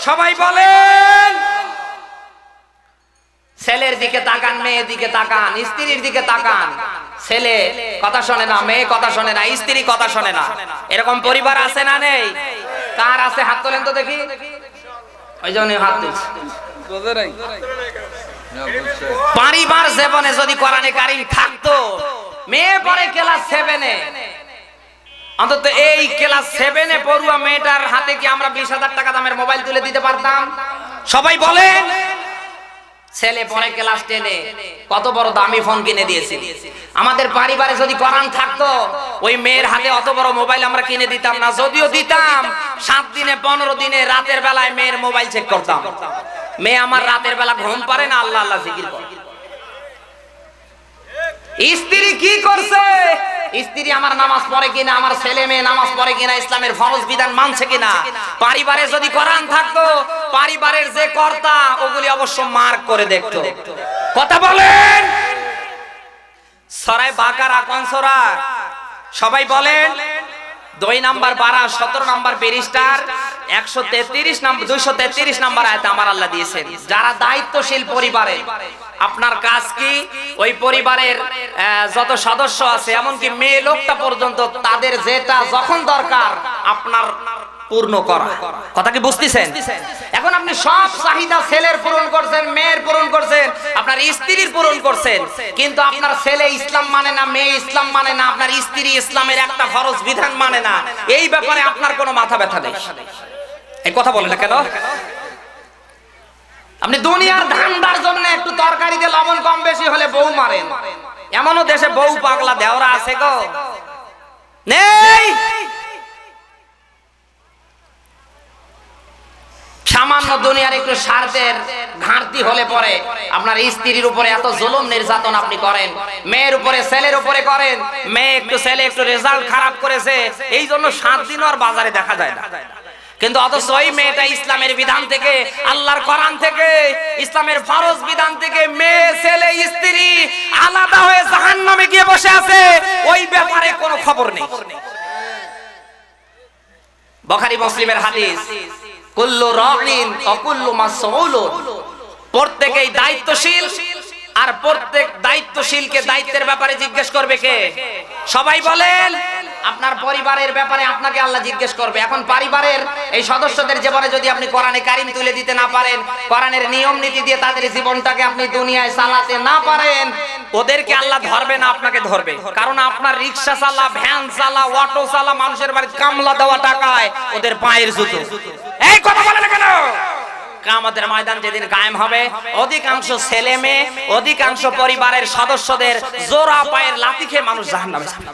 সবাই বলেন। ছেলের দিকে তাকান, মেয়ের দিকে তাকান, স্ত্রীর দিকে তাকান। ছেলে কথা শোনে না, মেয়ে কথা শোনে না, স্ত্রী কথা শোনে না, এরকম পরিবার আছে না নেই? কার আছে হাত তোলেন তো দেখি। ওই জন্য হাত তুলছে। পরিবার জীবনে যদি কোরআনে কারিম থাকতো, মেয়ে পড়ে ক্লাস 7-এ, অন্তত এই ক্লাস 7-এ পড়ুয়া মেয়েটার হাতে কি আমরা 20,000 টাকা দামের মোবাইল তুলে দিতে পারতাম? সবাই বলেন। ছেলে পড়ে ক্লাস 10-এ, কত বড় দামি ফোন কিনে দিয়েছি। আমাদের পরিবারে যদি কোরআন থাকতো, ওই মেয়ের হাতে অত বড় মোবাইল আমরা কিনে দিতাম না। যদিও দিতাম, 7 দিনে 15 দিনে রাতের বেলায় মেয়ের মোবাইল চেক করতাম। মেয়ে আমার রাতের বেলা ঘুম পারে না, আল্লাহ আল্লাহ জিকির করে। স্ত্রী কি করছে? স্ত্রী আমার নামাজ পড়ে কিনা, আমার ছেলে মেয়ে নামাজ পড়ে কিনা, ইসলামের ফরজ বিধান মানছে কিনা। পরিবারে যদি কোরআন থাকতো, পরিবারের যে কর্তা ওগুলি অবশ্য মার্ক করে দেখতো। কথা বলেন। সূরা বাকারা কোন সূরা? সবাই বলেন। 2 নাম্বার পারা 17 নাম্বার পৃষ্ঠার 133 নাম্বার 233 নাম্বার আয়াতে আমার আল্লাহ দিয়েছেন, যারা দায়িত্বশীল পরিবারে, আপনার কাজ কি? ওই পরিবারের যত সদস্য আছে, এমনকি মেয়ে লোকটা পর্যন্ত, তাদের যেটা যখন দরকার আপনার পূর্ণ করা। কথা কি বুঝতেছেন? এখন আপনি সব চাহিদা ছেলের পূরণ করছেন, মেয়ের পূরণ করছেন, আপনার স্ত্রীর পূরণ করছেন, কিন্তু আপনার ছেলে ইসলাম মানে না, মেয়ে ইসলাম মানে না, আপনার স্ত্রী ইসলামের একটা ফরজ বিধান মানে না। এই ব্যাপারে আপনার কোনো মাথা ব্যথা নেই। এই কথা বলেন না কেন? আপনি দুনিয়ার ধান্দার জন্য একটু তরকারিতে লবণ কম বেশি হলে বউ মারেন। এমনও দেশে বউ পাগলা দেওরা আছে গো, নেই? সামান্য দুনিয়ার একটু স্বার্থের ঘাটতি হলে পরে আপনার স্ত্রীর উপরে এত জুলুম নির্যাতন আপনি করেন, মেয়ের উপরে ছেলের উপরে করেন। মেয়ে একটু ছেলে একটু রেজাল্ট খারাপ করেছে, এই জন্য 7 দিন আর বাজারে দেখা যায় না। কিন্তু অথচ ওই মেয়েটা ইসলামের বিধান থেকে, আল্লাহর কোরআন থেকে, ইসলামের ফরজ বিধান থেকে মেয়ে ছেলে স্ত্রী আলাদা হয়ে জাহান্নামে গিয়ে বসে আছে, ওই ব্যাপারে কোনো খবর নেই। বুখারী মুসলিমের হাদিস, কুল্লু রাঈন ওয়া কুল্লু মাসউলুন, প্রত্যেকই দায়িত্বশীল, আর প্রত্যেক দায়িত্বশীলকে দায়িত্বের ব্যাপারে জিজ্ঞেস করবে কে? সবাই বলেন আপনার পরিবারের ব্যাপারে আপনাকে আল্লাহ জিজ্ঞেস করবে। এখন পরিবারের এই সদস্যদের জীবনে যদি আপনি কোরআনে কারীম তুলে দিতে না পারেন, কোরআনের নিয়ম নীতি দিয়ে তাদের জীবনটাকে আপনি দুনিয়ায় চালাতে না পারেন, ওদেরকে আল্লাহ ধরবে না, আপনাকে ধরবে। কারণ আপনার রিকশা চালা, ভ্যান চালা, অটো চালা, মানুষের বাড়িতে কামলা দেওয়া টাকায় ওদের পায়ের জুতো। এই কথা বলে না কেন? কিয়ামতের ময়দান যেদিন কায়েম হবে, অধিকাংশ ছেলে মেয়ে, অধিকাংশ পরিবারের সদস্যদের জোড়া পায়ের লাথি খেয়ে মানুষ জাহান্নামে যাবে।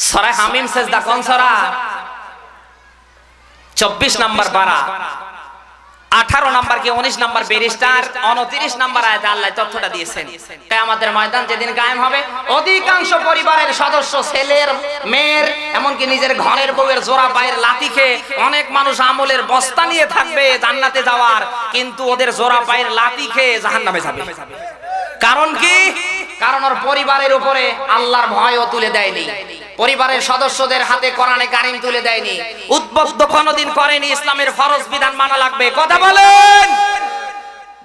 সূরা হামিম সেজদা কোন সূরা? 24 নম্বর পারা, 18 নম্বর কি 19 নম্বর ব্যারিস্টার 29 নম্বর আয়াতে আল্লাহ তথ্যটা দিয়েছেন। কিয়ামতের ময়দান যেদিন কায়েম হবে, অধিকাংশ পরিবারের সদস্য, ছেলের মেয়ের, এমনকি নিজের ঘরের বউয়ের জোড়া পায়ের লাথি খেয়ে অনেক মানুষ আমলের বস্তা নিয়ে থাকবে জান্নাতে যাওয়ার, কিন্তু ওদের জোড়া পায়ের লাথি খেয়ে জাহান্নামে যাবে। কারণ কি? কারণ ওর পরিবারের উপরে আল্লাহর ভয়ও তুলে দেয়নি, পরিবারের সদস্যদের হাতে কোরআনে কারীম তুলে দেয়নি, উদ্বুদ্ধ কোনদিন করেনি ইসলামের ফরজ বিধান মানা লাগবে। কথা বলেন।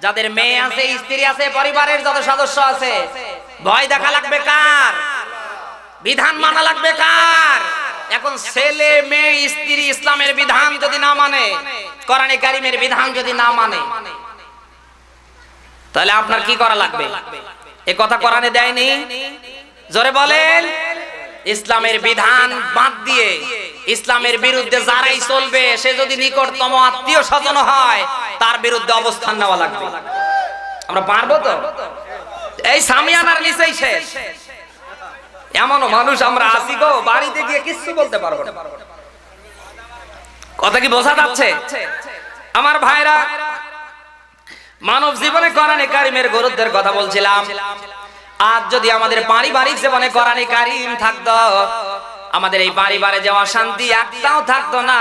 যাদের মেয়ে আছে, স্ত্রী আছে, পরিবারের যত সদস্য আছে, ভয় দেখা লাগবে কার? বিধান মানা লাগবে কার? এখন ছেলে মেয়ে স্ত্রী ইসলামের বিধান যদি না মানে, কোরআনে কারীমের বিধান যদি না মানে, তাহলে আপনার কি করা লাগবে? এই কথা কোরআনে দেয়নি? জোরে বলেন। ইসলামের বিধান বাদ দিয়ে ইসলামের বিরুদ্ধে যারাই চলবে, সে যদি নিকটতম আত্মীয় স্বজন হয়, তার বিরুদ্ধে অবস্থান নেওয়া লাগবে। আমরা পারবো তো? এই সামিয়ানার নিচেই শেষ। এমনও মানুষ আমরা আছি গো, বাড়িতে গিয়ে কিছু বলতে পারবো না। কথা কি বোঝা যাচ্ছে? আমার ভাইরা, মানব জীবনে কোরআনে কারীমের গুরুত্বের কথা বলছিলাম। আজ যদি আমাদের পারিবারিক জীবনে কোরআনে কারীম থাকতো, আমাদের এই পরিবারে যে অশান্তি একটাও থাকতো না।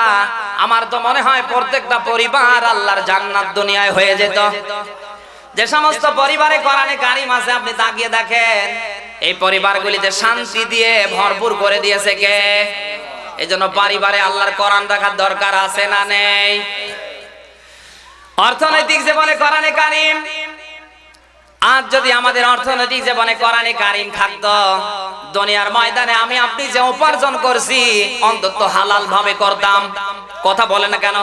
আমার তো মনে হয় প্রত্যেকটা পরিবার আল্লাহর জান্নাত দুনিয়ায় হয়ে যেত। যে সমস্ত পরিবারে কোরআনে কারীম আছে, আপনি তাকিয়ে দেখেন, এই পরিবারগুলিতে শান্তি দিয়ে ভরপুর করে দিয়েছে কে? এজন্য পরিবারে আল্লাহর কোরআন রাখার দরকার আছে না নেই? অর্থনৈতিক জীবনে কোরআনে কারীম, আজ যদি আমাদের অর্থনৈতিক জীবনে কোরআনে কারীম থাকতো, দুনিয়ার ময়দানে আমি আপনি যে উপার্জন করছি অন্তত হালাল ভাবে করতাম। কথা বলে না কেন?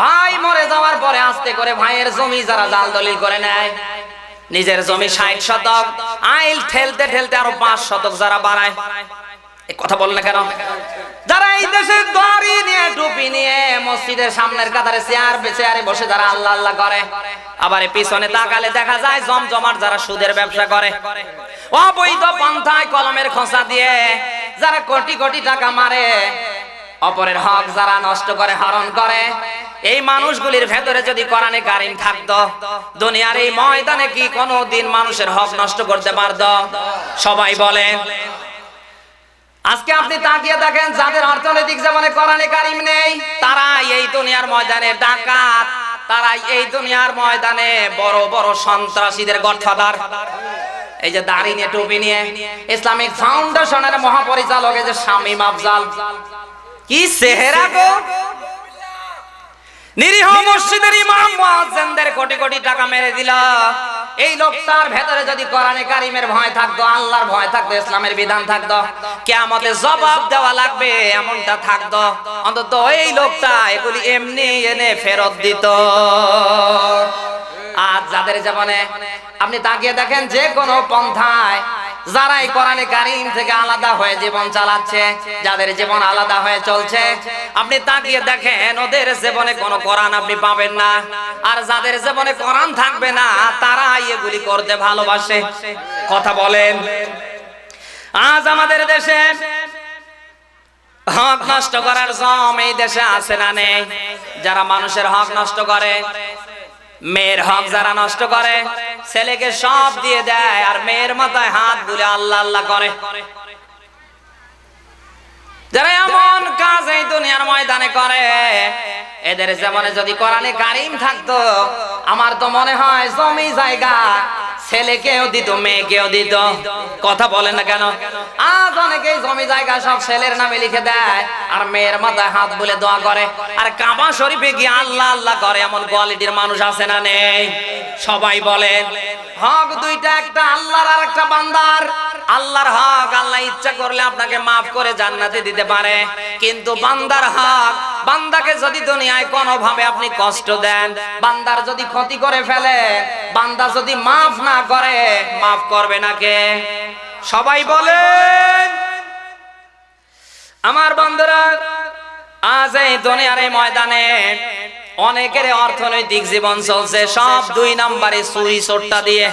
ভাই মরে যাওয়ার পরে আস্তে করে ভাইয়ের জমি যারা জাল দলিল করে নেয়, নিজের জমি 60 শতক, আইল ঠেলতে ঠেলতে আরো 5 শতক যারা বাড়ায়, এই কথা বলে না কেন? যারা এই দেশে দাড়ি নিয়ে, টুপি নিয়ে মসজিদের সামনের কাতারে চেয়ারে বসে যারা আল্লাহ আল্লাহ করে, আবার পিছনে তাকালে দেখা যায় জমজমাট যারা সুদের ব্যবসা করে, অবৈধ পন্থায় কলমের খোঁচা দিয়ে যারা কোটি কোটি টাকা মারে, অপরের হক যারা নষ্ট করে, হরণ করে, এই মানুষগুলির ভেতরে যদি কোরআনে কারীম থাকতো, দুনিয়ার এই ময়দানে কি কোনোদিন মানুষের হক নষ্ট করতে পারতো? সবাই বলেন। আজকে আপনি তাকিয়ে দেখেন, যাদের অর্থনৈতিক জীবনে কোরআনে কারীম নেই, তারা এই দুনিয়ার ময়দানে ডাকাত, তারা এই দুনিয়ার ময়দানে বড় বড় সন্ত্রাসীদের গডফাদার। এই যে দাড়ি নিয়ে, টুপি নিয়ে, ইসলামিক ফাউন্ডেশনের মহাপরিচালক এই যে শামীম আফজাল, কি চেহারা গো! নিরীহ মসজিদের ইমাম মুয়াজ্জিনদের কোটি কোটি টাকা মেরে দিল। এই লোকটার ভেতরে যদি কোরআনে কারীমের ভয় থাকতো, আল্লাহর ভয় থাকতো, ইসলামের বিধান থাকতো, কিয়ামতে জবাব দেওয়া লাগবে এমনটা থাকতো, অন্তত এই লোকটা এগুলি এমনি এনে ফেরত দিত। আজ যাদের জীবনে আপনি তাকিয়ে দেখেন, যে কোনো পন্থায় যারাই কোরআনে কারীম থেকে আলাদা হয়ে জীবন চালাচ্ছে, যাদের জীবন আলাদা হয়ে চলছে, আপনি তাকিয়ে দেখেন ওদের জীবনে কোনো কোরআন আপনি পাবেন না। আর যাদের জীবনে কোরআন থাকবে না, তারা এগুলি করতে ভালোবাসে। কথা বলেন। আজ আমাদের দেশে হক নষ্ট করার জম এই দেশে আছে না নেই? যারা মানুষের হক নষ্ট করে, মেয়ের হক যারা নষ্ট করে, ছেলেকে সব দিয়ে দেয় আর মেয়ের মাথায় হাত বুলে আল্লাহ আল্লাহ করে। যারা এমন কাজ এই দুনিয়ার ময়দানে করে, এদের জীবনে যদি কোরআনে কারিম থাকতো, আমার তো মনে হয় জমি জায়গা ছেলেকেও দিত, মেয়েকেও দিত। কথা বলেন না কেন? আজ অনেকেই জমি জায়গা সব ছেলের নামে লিখে দেয়, আর মেয়ের মাথায় হাত বুলে দোয়া করে, আর কাবা শরীফে গিয়ে আল্লাহ আল্লাহ করে। এমন কোয়ালিটির মানুষ আছে না নেই? সবাই বলেন। হক দুইটা, একটা আল্লাহর আর একটা বান্দার। আল্লাহর হক আল্লাহ ইচ্ছা করলে আপনাকে মাফ করে জান্নাতে দিতে পারে, কিন্তু বান্দার হক, বান্দাকে যদি দুনিয়ায় কোনোভাবে আপনি কষ্ট দেন, বান্দার যদি ক্ষতি করে ফেলে, বান্দা যদি মাফ না করে, মাফ করবে না কে? সবাই বলেন। আমার বন্ধুরা, আজ এই দুনিয়ার এই ময়দানে অনেকের অর্থনৈতিক জীবন চলছে সব 2 নম্বরে চুরি চোট্টা দিয়ে।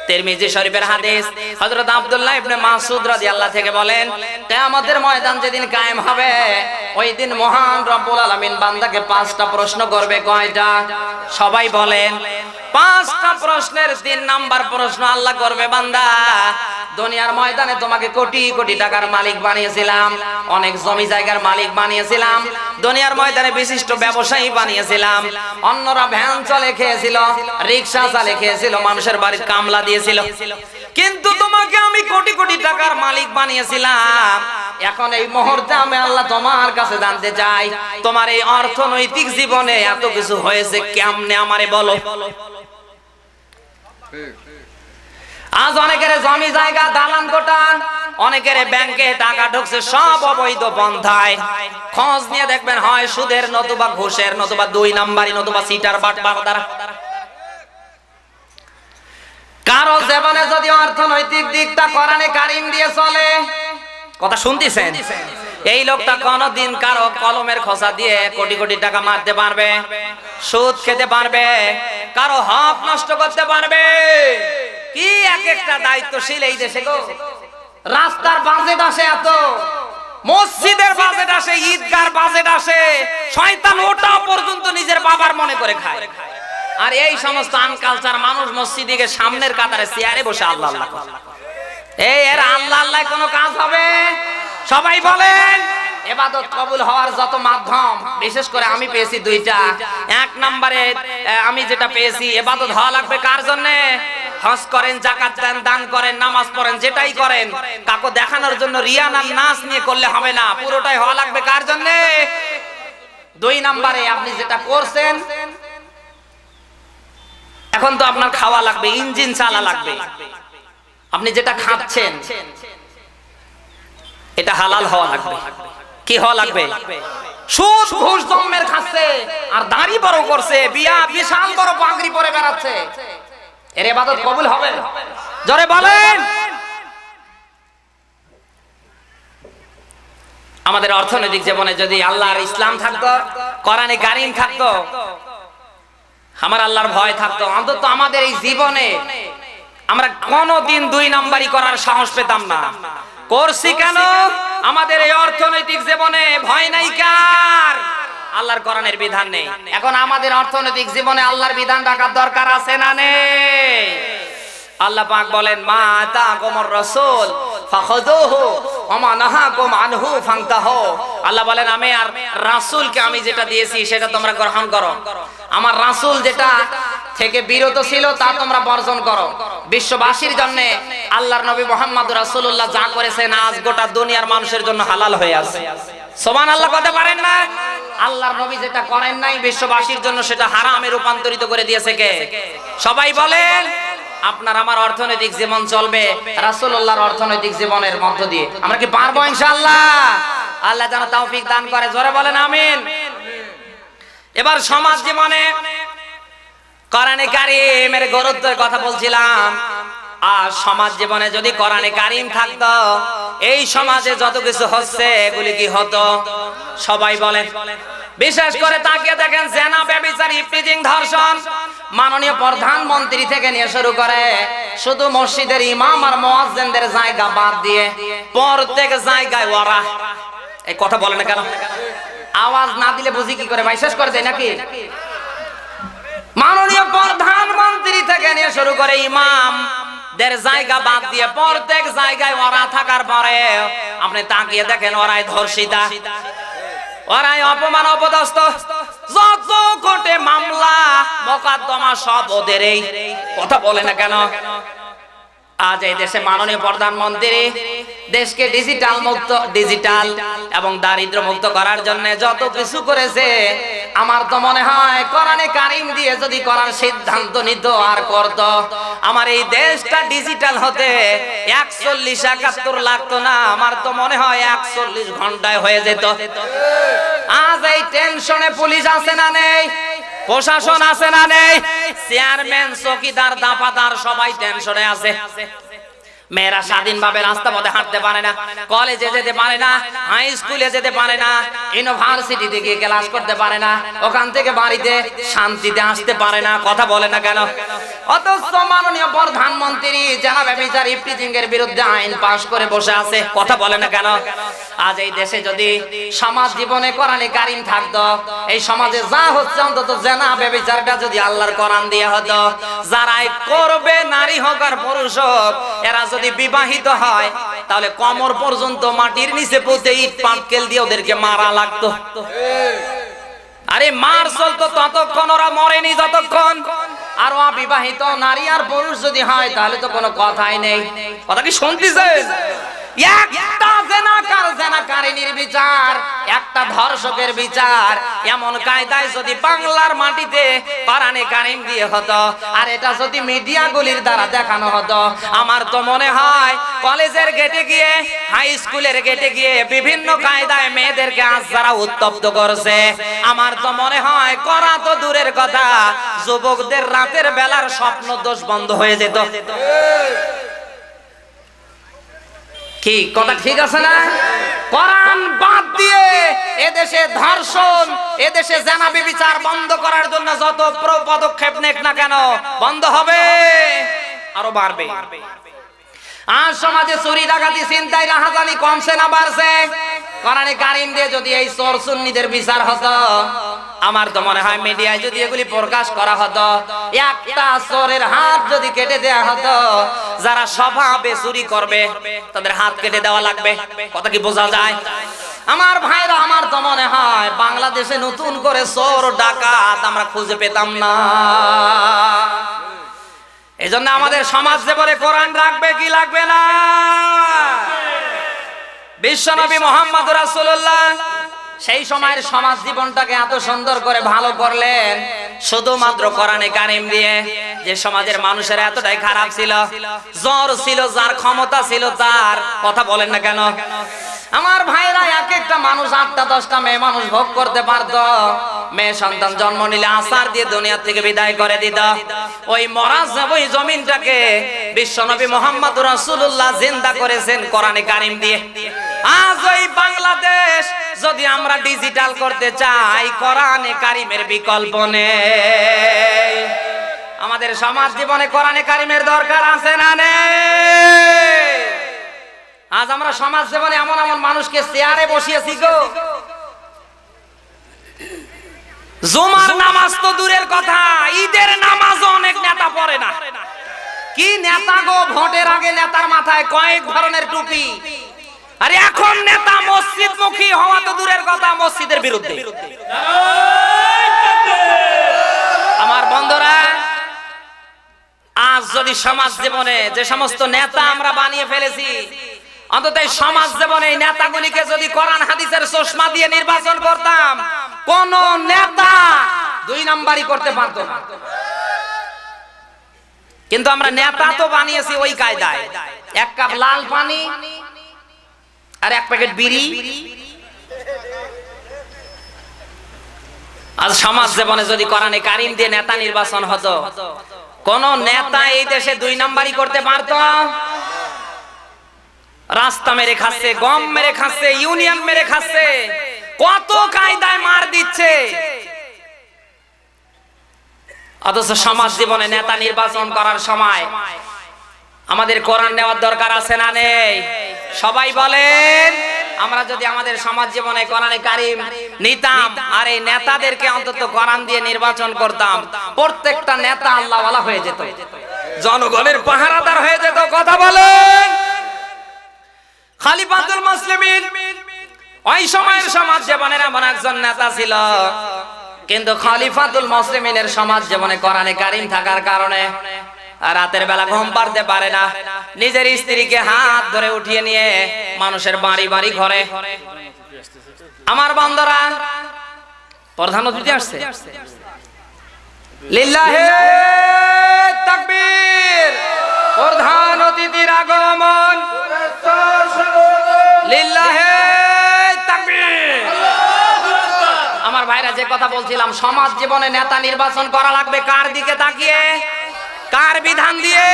তিরমিজি শরীফের হাদিস, হযরত আব্দুল্লাহ ইবনে মাসউদ রাদিয়াল্লাহু থেকে বলেন, কিয়ামতের ময়দান যেদিন কায়েম হবে, ওই দিন মহান রব্বুল আলামিন বান্দাকে 5টা প্রশ্ন করবে। কয়টা? সবাই বলেন। 5টা প্রশ্নের 3 নাম্বার প্রশ্ন আল্লাহ করবে, বান্দা দুনিয়ার ময়দানে তোমাকে কোটি কোটি টাকার মালিক বানিয়েছিলাম, অনেক জমি জায়গার মালিক বানিয়েছিলাম, দুনিয়ার ময়দানে বিশিষ্ট ব্যবসায়ী বানিয়েছিলাম, অন্যরা ভ্যান চলে খেয়েছিল, রিকশা চালে খেয়েছিল, মানুষের বাড়ির কামলা দিয়েছিল, কিন্তু তোমাকে আমি কোটি কোটি টাকার মালিক বানিয়েছিলাম। এখন এই মুহূর্তে আমি আল্লাহ তোমার কাছে জানতে চাই, তোমার এই অর্থনৈতিক জীবনে এত কিছু হয়েছে কেমনে আমারে বলো। আজ অনেকের জমি জায়গা, দালান কোঠা, অনেকের ব্যাংকে টাকা ঢুকছে সব অবৈধ পন্থায়। খোঁজ নিয়ে দেখবেন, হয় সুদের, নতুবা ঘুষের, নতুবা 2 নাম্বারি, নতুবা সিটার বাটপার দ্বারা। কারো জীবনে যদি অর্থনৈতিক দিকটা কোরআনে কারিম দিয়ে চলে, কথা শুনতেছেন, এই লোকটা কোনদিন কারো কলমের খোসা দিয়ে কোটি কোটি টাকা মারতে পারবে, সুদ খেতে পারবে, কারো হক নষ্ট করতে পারবে? কি এক একটা দায়িত্বশীল এই দেশে গো! রাস্তার বাজেট আসে এত, মসজিদের বাজেট আসে, ঈদগার বাজেট আসে, শয়তান ওটা পর্যন্ত নিজের বাবার মনে করে খায়। আর এই সমস্ত আনকালচার মানুষ মসজিদে গিয়ে সামনের কাতারে চেয়ারে বসে আল্লাহ আল্লাহ করে। এই এর আল্লাহ আল্লাহ কোনো কাজ হবে? সবাই বলেন। ইবাদত কবুল হওয়ার যত মাধ্যম, বিশেষ করে আমি পেয়েছি 2টা। 1 নম্বরে আমি যেটা পেয়েছি, ইবাদত হওয়া লাগবে কার জন্য? হজ করেন, যাকাত দেন, দান করেন, নামাজ পড়েন, যেটাই করেন কাকো দেখানোর জন্য, রিয়া নাম নাচ নিয়ে করলে হবে না, পুরোটাই হওয়া লাগবে কার জন্য? 2 নম্বরে আপনি যেটা করছেন, এখন তো আপনার খাওয়া লাগবে, ইঞ্জিন চালা লাগবে, আপনি যেটা খাচ্ছেন এটা হালাল হওয়া লাগবে। কি হওয়া লাগবে? সুদ ঘুষ জম্মের খাচ্ছে, আর দাড়ি বড় করছে, বিয়া বিশাল বড় পাগড়ি পরে বেড়াচ্ছে, এর ইবাদত কবুল হবে? জোরে বলেন। আমাদের অর্থনৈতিক জীবনে যদি আল্লাহর ইসলাম থাকতো, কোরআনে কারিম থাকতো, আমার আল্লাহর ভয় থাকতো, অন্তত আমাদের এই জীবনে আমরা কোনদিন 2 নাম্বারি করার সাহস পেতাম না। করছি কেন? আমাদের এই অর্থনৈতিক জীবনে ভয় নাই কার? আল্লাহর কোরআনের বিধান নেই। এখন আমাদের অর্থনৈতিক জীবনে আল্লাহর বিধান রাখার দরকার আছে না নেই? আল্লাহ পাক বলেন, মা আতাকুমুর রাসূল ফাখুযুহু ওয়া মা নাহাকুম আনহু ফান্তাহু। আল্লাহ বলেন, আমি আর রাসূলকে আমি যেটা দিয়েছি সেটা তোমরা গ্রহণ করো, আমার রাসূল যেটা থেকে বিরত ছিল তা তোমরা বর্জন করো। বিশ্ববাসীর জন্য আল্লাহর নবী মুহাম্মদ রাসূলুল্লাহ যা করেছেন, আজ গোটা দুনিয়ার মানুষের জন্য হালাল হয়ে আছে। সুবহানাল্লাহ কথা পারেন না? আল্লাহর নবী যেটা করেন নাই বিশ্ববাসীর জন্য, সেটা হারামে রূপান্তরিত করে দিয়েছে কে? সবাই বলেন। আপনার আমার অর্থনৈতিক জীবন চলবে রাসূলুল্লাহর অর্থনৈতিক জীবনের মধ্য দিয়ে। আমরা কি পারবো ইনশাআল্লাহ? আল্লাহ যেন তৌফিক দান করে, জোরে বলেন আমিন। এবার সমাজ জীবনে কোরআনে কারীমের গুরুত্বের কথা বলছিলাম। আর সমাজ জীবনে যদি কোরআনে কারীম থাকতো, এই সমাজে যত কিছু হচ্ছে এগুলি কি হতো? সবাই বলেন। বিশেষ করে তাকিয়ে দেখেন, জেনা, ব্যভিচার, ইফটিজিং, ধর্ষণ, মাননীয় প্রধানমন্ত্রী থেকে নিয়ে শুরু করে শুধু মসজিদের ইমাম আর মুয়াজ্জিনদের জায়গা বাদ দিয়ে প্রত্যেক জায়গায় ওরা, এই কথা বলে না কেন? আওয়াজ না দিলে বুঝি কি করে ভাই? শেষ করে দেয় নাকি? মাননীয় প্রধানমন্ত্রী থেকে নিয়ে শুরু করে ইমাম, দের জায়গা বাদ দিয়ে প্রত্যেক জায়গায় ওরা থাকার পরে আপনি তাকিয়ে দেখেন ওরাই ধর্ষিতা, ওরাই অপমান অপদস্থ, যত কোর্টে মামলা মোকদ্দমা সব ওদেরই। কথা বলে না কেন? আজ এই দেশে মাননীয় প্রধানমন্ত্রী দেশকে ডিজিটাল এবং দারিদ্র মুক্ত করার জন্য যত কিছু করেছে, আমার তো মনে হয় কোরআনে কারিম দিয়ে যদি করার সিদ্ধান্ত নিত আর করত, আমার এই দেশটা ডিজিটাল হতে 41-71 লাগতো না, আমার তো মনে হয় 41 ঘন্টায় হয়ে যেত। আজ এই টেনশনে পুলিশ আছে না নেই, প্রশাসন আছে না নেই, চেয়ারম্যান চৌকিদার দাপাদার সবাই টেনশনে আছে। মেয়েরা স্বাধীনভাবে রাস্তা পথে হাঁটতে পারে না, কলেজে যেতে পারে না, হাই স্কুলে যেতে পারে না, ইউনিভার্সিটিতে গিয়ে ক্লাস করতে পারে না, ওখান থেকে বাড়িতে শান্তিতে আসতে পারে না। কথা বলে না কেন? অথচ মাননীয় প্রধানমন্ত্রী জনাব বিচার ইফতিজিং এর বিরুদ্ধে আইন পাশ করে বসে আছে। কথা বলে না কেন? আজ এই দেশে যদি সমাজ জীবনে কোরআনে কারিম থাকতো, এই সমাজে যা হচ্ছে অন্তত জেনা ব্যভিচারটা যদি আল্লাহর কোরআন দিয়ে হতো, যারাই করবে নারী হোক আর পুরুষ হোক, এরা যদি বিবাহিত হয় তাহলে কোমর পর্যন্ত মাটির নিচে পুঁতে ইট পাটকেল দিয়ে ওদেরকে মারা লাগতো। আরে মার চলতো ততক্ষণ, ওরা মরেনি যতক্ষণ। আর অবিবাহিত নারী আর পুরুষ যদি হয় তাহলে তো কোনো কথাই নেই। কথা কি শুনতেছেন? একটা জেনাকারিনীর বিচার, একটা ধর্ষকের বিচার এমন কায়দায় যদি বাংলার মাটিতে কোরআনে কারিম দিয়ে হতো, আর এটা যদি মিডিয়াগুলির দ্বারা দেখানো হতো, আমার তো মনে হয় কলেজের গেটে গিয়ে, হাই স্কুলের গেটে গিয়ে বিভিন্ন কায়দায় মেয়েদেরকে আজ যারা উত্তপ্ত করছে, আমার তো মনে হয় করা তো দূরের কথা, যুবকদের রাতের বেলার স্বপ্ন দোষ বন্ধ হয়ে যেত। কি কথা ঠিক আছে না? কোরআন বাদ দিয়ে এদেশে ধর্ষণ, এদেশে জেনা ব্যভিচার বন্ধ করার জন্য যত পদক্ষেপ নেক না কেন, বন্ধ হবে, আরো বাড়বে। আজ সমাজে চুরি ডাকাতি ছিনতাই রাহাজানি কমছে না বাড়ছে? কোরআনে কারিম দিয়ে যদি এই চোর সুন্নিদের বিচার হতো, আমার তো মনে হয় মিডিয়ায় যদি এগুলি প্রকাশ করা হতো, একটা চোরের হাত যদি কেটে দেওয়া হতো, যারা স্বভাবে চুরি করবে তাদের হাত কেটে দেওয়া লাগবে। কথা কি বোঝা যায়? আমার ভাইরা, আমার তো মনে হয় বাংলাদেশে নতুন করে চোর ডাকাত আমরা খুঁজে পেতাম না। এজন্য আমাদের সমাজ জীবনে কোরআন রাখবে কি লাগবে না? বিশ্বনবী মুহাম্মদ রাসূলুল্লাহ সেই সময়ের সমাজ জীবনটাকে এত সুন্দর করে ভালো করলেন শুধুমাত্র কোরআনে কারিম দিয়ে। যে সমাজের মানুষেরা এতটাই খারাপ ছিল, জ্বর ছিল যার, ক্ষমতা ছিল তার, কথা বলেন না কেন? আমার ভাইরা, এক একটা মানুষ 8টা-10টা মেয়ে মানুষ ভোগ করতে পারত, মেয়ে সন্তান জন্ম নিলে আসার দিয়ে দুনিয়া থেকে বিদায় করে দিত। ওই মরা ওই জমিনটাকে বিশ্বনবী মুহাম্মদ রাসূলুল্লাহ জিন্দা করেছেন কোরআনে কারিম দিয়ে। আজ ওই বাংলাদেশ যদি আমরা ডিজিটাল করতে চাই, কোরআনে কারিমের বিকল্প নেই। আমাদের সমাজ জীবনে কোরআনে কারিমের দরকার আছে না নেই? আজ আমরা সমাজ জীবনে এমন এমন মানুষকে চেয়ারে বসিয়েছি গো, জুমার নামাজ তো দূরের কথা, ঈদের নামাজও অনেক নেতা পড়ে না। কি নেতা গো! ভোটের আগে নেতার মাথায় কয়েক ধরনের টুপি, আর এখন নেতা মসজিদ মুখী হওয়া তো দূরের কথা, মসজিদের বিরুদ্ধে। আমার বন্ধুরা, আজ যদি সমাজ জীবনে যে সমস্ত নেতা আমরা বানিয়ে ফেলেছি, অন্তত সমাজ জীবনে এই নেতাগুলিকে যদি কোরআন হাদিসের চশমা দিয়ে নির্বাচন করতাম, কোন নেতা 2 নাম্বারই করতে পারত না। কিন্তু আমরা নেতা তো বানিয়েছি ওই কায়দায়, 1 কাপ লাল পানি আর 1 প্যাকেট বিড়ি। আজ সমাজ জীবনে যদি কোরআনে কারিম দিয়ে নেতা নির্বাচন হতো, কোন নেতা এই দেশে 2 নাম্বারই করতে পারত? রাস্তা মেরে খাচ্ছে, গম মেরে খাচ্ছে, ইউনিয়ন মেরে খাচ্ছে, কত কায়দায় মার দিচ্ছে। অথচ সমাজ জীবনে নেতা নির্বাচন করার সময় আমাদের কোরআন নেওয়ার দরকার আছে না নেই? সবাই বলেন, আমরা যদি আমাদের সমাজ জীবনে কোরআনে কারিম নিতাম আর এই নেতাদেরকে অন্তত কোরআন দিয়ে নির্বাচন করতাম, প্রত্যেকটা নেতা আল্লাহওয়ালা হয়ে যেত। জনগণের পাহারাদার হয়ে যেত। কথা বলেন। খলিফাতুল মুসলিমিন ওই সময়ের সমাজ জীবনের এমন একজন নেতা ছিল, কিন্তু খলিফাতুল মুসলিমিনের সমাজ জীবনে কোরআনে কারীম থাকার কারণে রাতের বেলা ঘুম পাড়তে পারে না। নিজের স্ত্রীকে হাত ধরে উঠিয়ে নিয়ে মানুষের বাড়ি বাড়ি ঘরে। আমার বন্ধুরা, প্রধান অতিথি আসছে, লিল্লাহে তাকবীর, প্রধান অতিথির আগমন, লিল্লাহে তাকবীর। আমার ভাইরা, যে কথা বলছিলাম, সমাজ জীবনে নেতা নির্বাচন করা লাগবে কার দিকে তাকিয়ে, কার বিধান দিয়ে?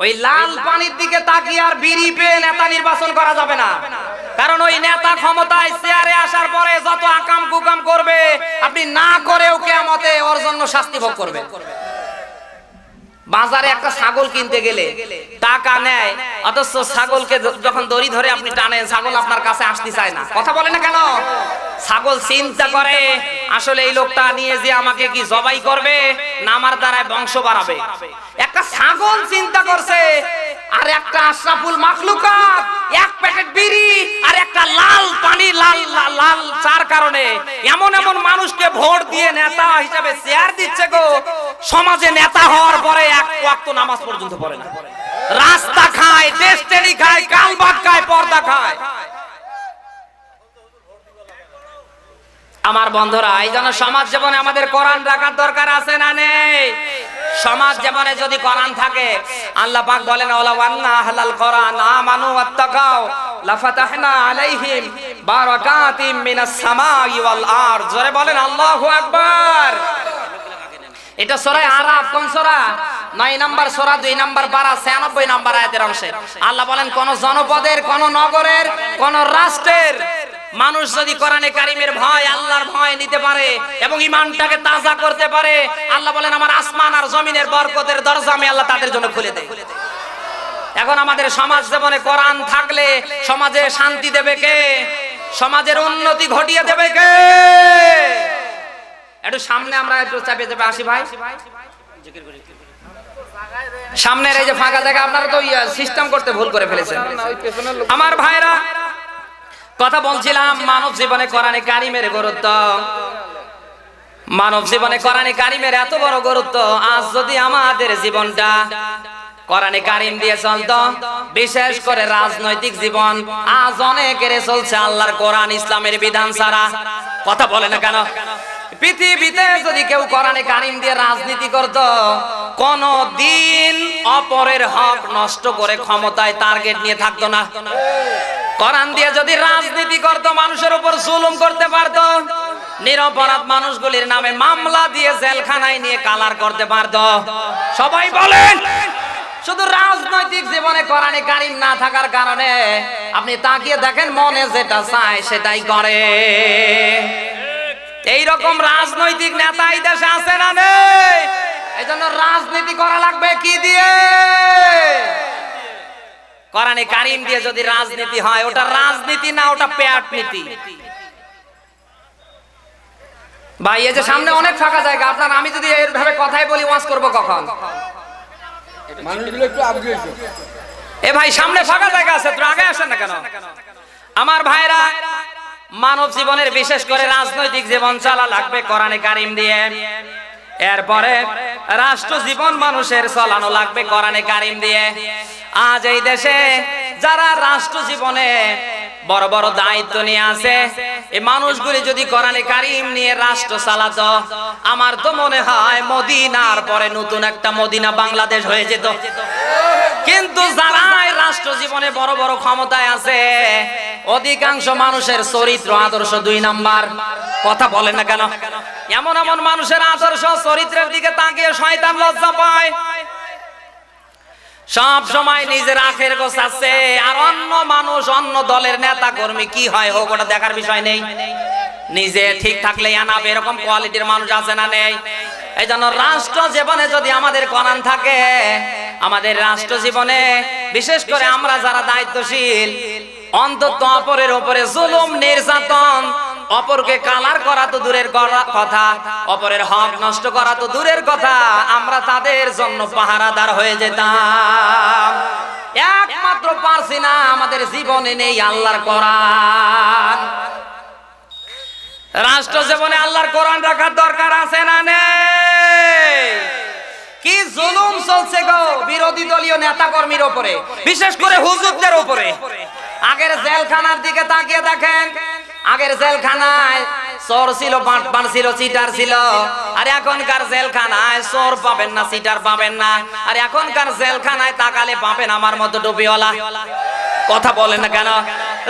ওই লাল পানির দিকে তাকিয়ে আর বিড়ি পেয়ে নেতা নির্বাচন করা যাবে না। কারণ ওই নেতা ক্ষমতায় চেয়ারে আসার পরে যত আকাম কুকাম করবে, আপনি না করেও কিয়ামতে ওর জন্য শাস্তি ভোগ করবে। বাজারে একটা ছাগল কিনতে গেলে টাকা নেয়, অথচ ছাগলকে যখন দড়ি ধরে আপনি টানেন, ছাগল আপনার কাছে আসতে চায় না। কথা বলে না কেন? ছাগল চিন্তা করে আসলে এই লোকটা নিয়ে যে আমাকে কি জবাই করবে না আমার দ্বারায় বংশ বাড়াবে। একটা ছাগল চিন্তা করছে, আর একটা আশরাফুল মাখলুকাত এক প্যাকেট বিড়ি আর একটা লাল পানি, লাল লাল চার কারণে এমন এমন মানুষকে ভোট দিয়ে নেতা হিসেবে চেয়ার দিচ্ছে গো। সমাজে নেতা হওয়ার পরে এক ওয়াক্ত নামাজ পর্যন্ত পড়ে না, রাস্তা খায়, টেস্টেরি খায়, কালবাট খায়, পর্দা খায়। আমার বন্ধুরা, এই জন্য সমাজ জীবনে আমাদের কোরআন রাখার দরকার আছে না নেই? সমাজ জীবনে যদি কোরআন থাকে, আল্লাহ পাক বলেন, ওয়ালা ওয়ান্না আহলাল কোরআন আমানু ওয়াত্তাকাউ লাফাতাহনা আলাইহিম বারাকাতিম মিনাস সামাই ওয়াল আরদ। জোরে বলেন আল্লাহু আকবার। এটা সূরা আরাফ, কোন সূরা? 9 নম্বর সূরা, 2 নম্বর পারা, 96 নম্বর আয়াতের অংশে আল্লাহ বলেন, কোন জনপদের, কোন নগরের, কোন রাষ্ট্রের মানুষ যদি কোরআনে কারীমের ভয়, আল্লাহর ভয় নিতে পারে এবং ঈমানটাকে তাজা করতে পারে, আল্লাহ বলেন আমার আসমান আর জমিনের বরকতের দরজা আমি আল্লাহ তাদের জন্য খুলে দেই। এখন আমাদের সমাজ জীবনে কোরআন থাকলে সমাজে শান্তি দেবে কে? সমাজের উন্নতি ঘটিয়ে দেবে কে? একটু সামনে আমরা একটু চাপিয়ে চাপে আসি ভাই। সামনের এই যে ফাঁকা জায়গা, আপনারা তো সিস্টেম করতে ভুল করে ফেলেছেন। আমার ভাইরা, কথা বলছিলাম মানব জীবনে কোরআনে কারীমের গুরুত্ব। মানব জীবনে কোরআনে কারীমের এত বড় গুরুত্ব, আজ যদি আমাদের জীবনটা কোরআনে কারীম দিয়ে চলতো, বিশেষ করে রাজনৈতিক জীবন আজ অনেকের চলছে আল্লাহর কোরআন ইসলামের বিধান ছাড়া। কথা বলে না কেন? পৃথিবীতে যদি কেউ কোরআনে কারীম দিয়ে রাজনীতি করত, কোন দিন অপরের হক নষ্ট করে ক্ষমতায় টার্গেট নিয়ে থাকতো না। কোরআন দিয়ে যদি রাজনীতি করত, মানুষের উপর জুলুম করতে পারত, নিরপরাধ মানুষগুলির নামে মামলা দিয়ে জেলখানায় নিয়ে কালার করতে পারত। সবাই বলেন, শুধু রাজনৈতিক জীবনে কোরআনে কারীম না থাকার কারণে আপনি তাকিয়ে দেখেন, মনে যেটা চায় সেটাই করে। এইরকম রাজনৈতিক নেতা এই দেশে আছে না নেই? এই জন্য রাজনীতি করা লাগবে কি দিয়ে? কোরআনে কারীম দিয়ে যদি রাজনীতি হয়, ওটা রাজনীতি না, ওটা পেট নীতি। ভাই, এই যে সামনে অনেক ফাঁকা জায়গা, আপনার আমি যদি এইভাবে কথাই বলি, ওয়াজ করব কখন? মানুষগুলো একটু আগে এসো। এ ভাই, সামনে ফাঁকা জায়গা আছে, একটু আগে আসেন না কেন? আমার ভাইরা, মানব জীবনের বিশেষ করে রাজনৈতিক জীবন চলা লাগবে কোরআনে কারীম দিয়ে। এরপরে রাষ্ট্র জীবন মানুষের চালানো লাগবে কোরআনে কারীম দিয়ে। আজ এই দেশে যারা রাষ্ট্র জীবনে বড় বড় দায়িত্ব নিয়ে আছে, এই মানুষগুলি যদি কোরআনে কারীম নিয়ে রাষ্ট্র চালাতো, আমার তো মনে হয় মদিনার পরে নতুন একটা মদিনা বাংলাদেশ হয়ে যেত। কিন্তু যারা রাষ্ট্র জীবনে বড় বড় ক্ষমতায় আছে, অধিকাংশ মানুষের চরিত্র আদর্শ 2 নাম্বার। কথা বলে না কেন? এমন এমন মানুষের আদর্শ চরিত্রের দিকে তাকিয়ে শয়তান লজ্জা পায়। সব সময় নিজের আখের গোছাচ্ছে, আর অন্য মানুষ, অন্য দলের নেতা কর্মী কি হয় হোক, ওটা দেখার বিষয় নেই। নিজে ঠিক থাকলে আনাব, এরকম কোয়ালিটির মানুষ আছে না নেই? এই জন্য রাষ্ট্র জীবনে যদি আমাদের কোরআন থাকে, আমাদের রাষ্ট্র জীবনে বিশেষ করে আমরা যারা দায়িত্বশীল, অন্তত অপরের উপরে জুলুম নির্যাতন অপরকে কালার করা তো দূরের কথা, অপরের হক নষ্ট করা তো দূরের কথা, আমরা তাদের জন্য পাহারাদার হয়ে যেতাম। একমাত্র পারছি না, আমাদের জীবনে নেই আল্লাহর কোরআন। রাষ্ট্র জীবনে আল্লাহর কোরআন রাখার দরকার আছে না নেই? কি জুলুম চলছে গো বিরোধী দলীয় নেতা কর্মীর উপরে, বিশেষ করে হুজুরদের উপরে। আগের জেলখানার দিকে তাকিয়ে দেখেন, আগের জেলখানায় চোর ছিল, বাটপার ছিল, চিটার ছিল। আর এখনকার জেলখানায় চোর পাবেন না, চিটার পাবেন না। আর এখনকার জেলখানায় তাকালে পাবেন আমার মতো টুপিওয়ালা। কথা বলেন না কেন?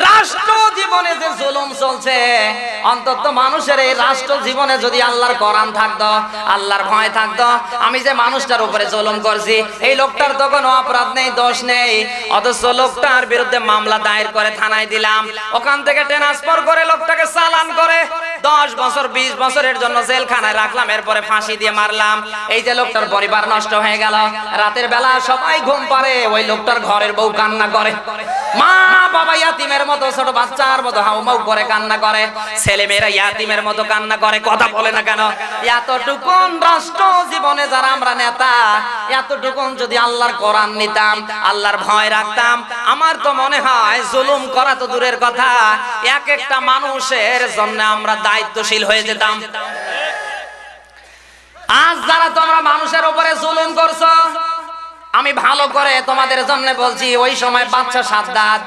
রাষ্ট্র জীবনে যে জুলুম চলছে, অন্তত মানুষের এই রাষ্ট্র জীবনে যদি আল্লাহর কোরআন থাকতো, আল্লাহর ভয় থাকতো, আমি যে মানুষটার উপরে জুলুম করছি, এই লোকটার তো কোনো অপরাধ নেই, দোষ নেই, অথচ লোকটার বিরুদ্ধে মামলা দায়ের করে থানায় দিলাম, ওখান থেকে ট্রান্সফার করে লোকটাকে চালান করে 10 বছর 20 বছরের জন্য জেলখানায় রাখলাম, এরপরে ফাঁসি দিয়ে মারলাম। এই যে লোকটার পরিবার নষ্ট হয়ে গেল, রাতের বেলা সবাই ঘুম পারে, ওই লোকটার ঘরের বউ কান্না করে, মা বাবা ইয়াতিমের মতো, ছোট বাচ্চার মতো হাউমাউ করে কান্না করে, ছেলে মেয়েরা ইয়াতিমের মতো কান্না করে। কথা বলে না কেন? এতটুকুন রাষ্ট্র জীবনে যারা আমরা নেতা, এতটুকুন যদি আল্লাহর কোরআন নিতাম, আল্লাহর ভয় রাখতাম, আমার তো মনে হয় জুলুম করা তো দূরের কথা, এক একটা মানুষের জন্য আমরা দায়িত্বশীল হয়ে যেতাম। আজ যারা তোমরা মানুষের উপরে জুলুম করছো, আমি ভালো করে তোমাদের জন্য বলছি, ওই সময় বাদশা সাদ্দাত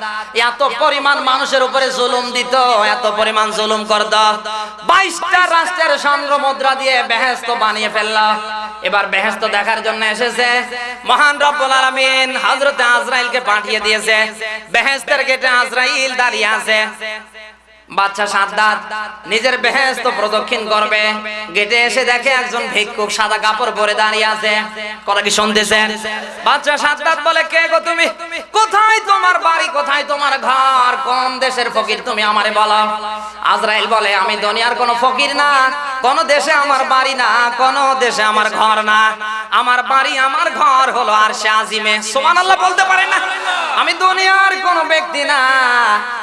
এত পরিমাণ মানুষের উপরে জুলুম দিত, এত পরিমাণ জুলুম করত, 22টা রাষ্ট্রের স্বর্ণ মুদ্রা দিয়ে বেহেশত বানিয়ে ফেলল। এবার বেহেশত দেখার জন্য এসেছে, মহান রব্বুল আলামিন হযরত আজরাইলকে পাঠিয়ে দিয়েছে। বেহেশতের গেটে আজরাইল দাঁড়িয়ে আছে। বাদশা সাদ্দাত নিজের বেহেশত প্রদক্ষিণ করবে, গেটে এসে দেখে একজন ভিক্ষুক সাদা কাপড় পরে দাঁড়িয়ে আছে। কথা কি শুনতেছেন? বাদশা সাদ্দাত বলে, কে গো তুমি? কোথায় তোমার বাড়ি, কোথায় তোমার ঘর, কোন দেশের ফকির তুমি আমারে বলো। আজরাইল বলে, আমি দুনিয়ার কোনো ফকির না, কোন দেশে আমার বাড়ি না, কোন দেশে আমার ঘর না, আমার বাড়ি আমার ঘর হলো আরশে আজিমে। সুবহানাল্লাহ বলতে পারে না? আমি দুনিয়ার কোন ব্যক্তি না,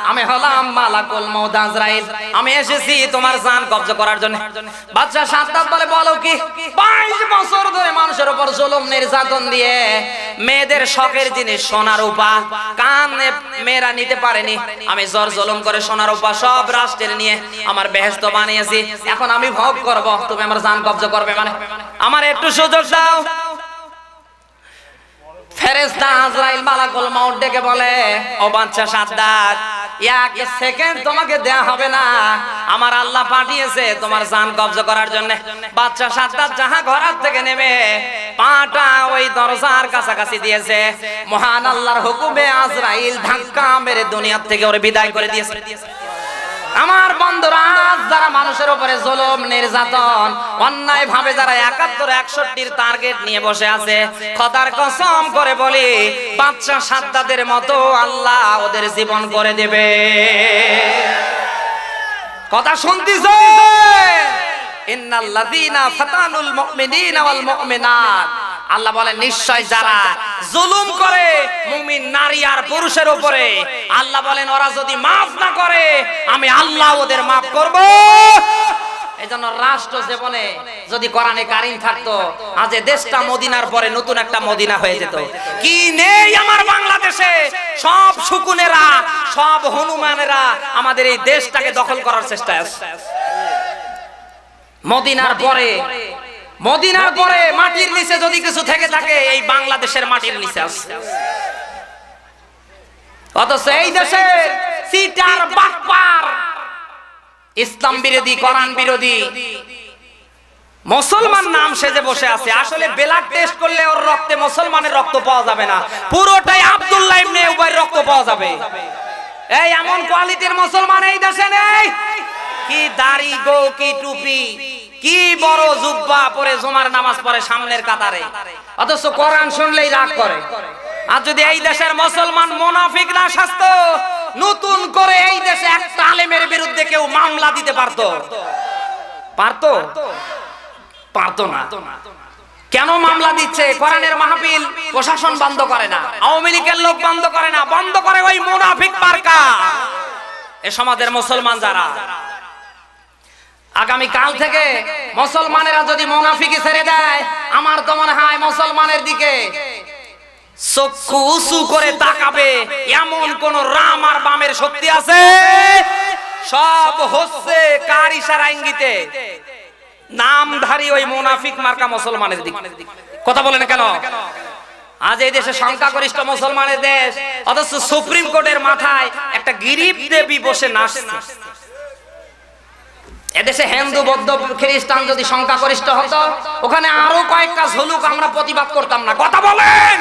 আমি হলাম মালাকুল মউত আজরাইল, আমি এসেছি তোমার জান কবজ করার জন্য। বাদশা সাদ্দাত বলে, বলো কি? 22 বছর ধরে মানুষের উপর জুলুম নির্যাতন দিয়ে মেয়েদের শখের জিনিস সোনা রূপা কানে মেয়েরা নিতে পারেনি, আমি জোর জুলুম করে সোনা রূপা সব রাষ্ট্রের নিয়ে আমার বেহেশত বানিয়েছি, এখন আমি ভোগ করব, তুমি আমার জান কবজ করবে মানে? আমার একটু সুযোগ দাও। ফেরেশতা আজরাইল মালাকুল মউত ডেকে বলে, ও বাদশা সাদ্দাত, এক সেকেন্ড তোমাকে দেয়া হবে না, আমার আল্লাহ পাঠিয়েছে তোমার জান কবজ করার জন্য। বাদশা সাদ্দাত যাহা ঘর থেকে নেমে পাটা ওই দরজার কাছাকাছি দিয়েছে, মহান আল্লাহর হুকুমে আজরাইল ধাক্কা মেরে দুনিয়া থেকে ওরে বিদায় করে দিয়েছে। আমার বন্ধুরা, যারা মানুষের উপরে জুলুম নির্যাতন অন্যায় ভাবে যারা 71 61 টার্গেট নিয়ে বসে আছে, খোদার কসম করে বলি, বাদশা সাদ্দাতের মতো আল্লাহ ওদের জীবন করে দেবে। কথা শুনতেছো? ইন্নাল্লাযীনা ফাতানুল মুমিনিনা ওয়াল মুমিনাত, আল্লাহ বলেন নিশ্চয় যারা জুলুম করে মুমিন নারী আর পুরুষের উপরে, আল্লাহ বলেন ওরা যদি মাফ না করে আমি আল্লাহ ওদের মাফ করব। এজন্য রাষ্ট্র জীবনে যদি কোরআনে কারীম থাকতো, আজ এই দেশটা মদিনার পরে নতুন একটা মদিনা হয়ে যেত। কি নেই আমার বাংলাদেশে? সব শকুনেরা, সব হনুমানেরা আমাদের এই দেশটাকে দখল করার চেষ্টায় আছে। মদিনার পরে মাটির নিচে যদি কিছু থেকে থাকে, এই বাংলাদেশের মাটির নিচে আছে। অথচ এই দেশে সিটার বাটপার, ইসলাম বিরোধী, কোরআন বিরোধী মুসলমান নাম সেজে বসে আছে। আসলে ব্লাড টেস্ট করলে ওর রক্তে মুসলমানের রক্ত পাওয়া যাবে না, পুরোটাই আব্দুল্লাহ ইবনে উবাইর রক্ত পাওয়া যাবে। এই এমন কোয়ালিটির মুসলমান এই দেশে নেই। কি দাড়ি গো, কি টুপি, কি বড় জুব্বা পরে জুমার নামাজ পড়ে সামনের কাতারে, অথচ কোরআন শুনলেই রাগ করে। আর যদি এই দেশের মুসলমান মুনাফিক না শাস্তো, নতুন করে এই দেশে একটা আলেমের বিরুদ্ধে কেউ মামলা দিতে পারতো? পারতো না। কেন মামলা দিচ্ছে? কোরআনের মাহফিল প্রশাসন বন্ধ করে না, আওয়ামী লীগের লোক বন্ধ করে না, বন্ধ করে ওই মুনাফিক মার্কা এ সমাজের মুসলমান যারা। আগামী কাল থেকে মুসলমানেরা যদি মুনাফিকি ছেড়ে দেয়, আমার তো মনে হয় মুসলমানের দিকে চক্ষু উঁচু করে তাকাবে এমন কোন রাম আর বামের শক্তি আছে? সব হচ্ছে কার ইশারা ইঙ্গিতে? নামধারী ওই মুনাফিক মার্কা মুসলমানের দিকে। কথা বলেন কেন? আজ এই দেশে সংখ্যাগরিষ্ঠ মুসলমানের দেশ, অথচ সুপ্রিম কোর্টের মাথায় একটা গরিব দেবী বসে নাচছে। এদেশে হিন্দু বৌদ্ধ খ্রিস্টান যদি সংখ্যাগরিষ্ঠ হতো, ওখানে আরো কয়েকটা ঝুলুক আমরা প্রতিবাদ করতাম না। কথা বলেন।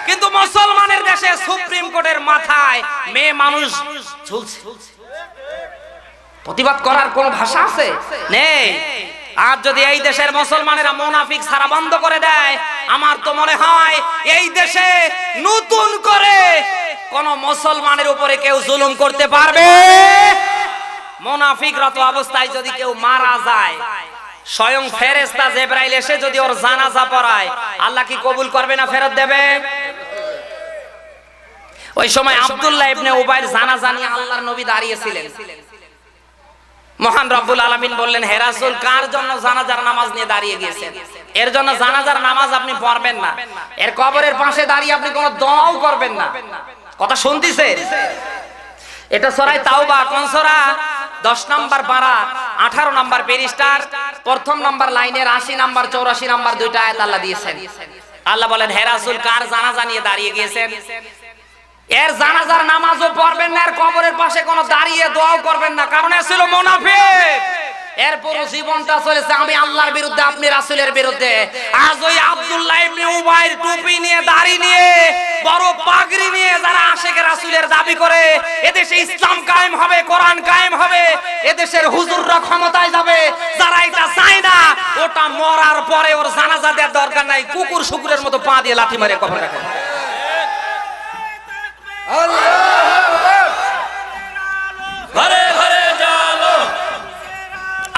কিন্তু মুসলমানের দেশে সুপ্রিম কোর্টের মাথায় মেয়ে মানুষ ঝুলছে। প্রতিবাদ করার কোন ভাষা আছে? নেই। আর যদি এই দেশের মুসলমানেরা মুনাফিক ছাড়া বন্ধ করে দেয়, আমার তো মনে হয় এই দেশে নতুন করে কোন মুসলমানের উপরে কেউ জুলুম করতে পারবে। মুনাফিকরত অবস্থায় যদি কেউ মারা যায়, স্বয়ং ফেরেশতা জিবরাইল এসে যদি ওর জানাজা পড়ায়, আল্লাহ কি কবুল করবে না ফেরত দেবে? ওই সময় আব্দুল্লাহ ইবনে উবাইর জানাজা নিয়ে আল্লাহর নবী দাঁড়িয়েছিলেন। মহান রব্বুল আলামিন বললেন, হে রাসূল, কার জন্য জানাজার নামাজ নিয়ে দাঁড়িয়ে গিয়েছেন? এর জন্য জানাজার নামাজ আপনি পড়বেন না, এর কবরের পাশে দাঁড়িয়ে আপনি কোনো দোয়াও করবেন না। কথা শুনতেছেন? এটা সূরা তাওবা, কোন সূরা? 10 নম্বর পারা 18 নম্বর পৃষ্ঠার প্রথম নম্বর লাইনের 80 নম্বর 84 নম্বর দুইটা আয়াত আল্লাহ দিয়েছেন। আল্লাহ বলেন, হে রাসূল, কার জানাজা নিয়ে দাঁড়িয়ে গিয়েছেন? এর জানাজার নামাজও পড়বেন না, এর কবরের পাশে কোনো দাঁড়িয়ে দোয়াও করবেন না, কারণ এ ছিল মুনাফিক। এর পুরো জীবনটা চলেছে আমি আল্লাহর বিরুদ্ধে, আপনি রাসূলের বিরুদ্ধে। আজ ওই আব্দুল্লাহ ইবনে উবাইর টুপি নিয়ে, দাড়ি নিয়ে, বড় পাগড়ি নিয়ে যারা আশিকে রাসূলের দাবি করে, এদেশে ইসলাম কায়েম হবে, কোরআন কায়েম হবে, এদেশের হুজুররা ক্ষমতায় যাবে, যারা এটা চায় না, ওটা মরার পরে ওর জানাজা দেওয়ার দরকার নাই, কুকুর শুকুরের মতো পা দিয়ে লাথি মারে কবর রাখে। ঘরে ঘরে চলো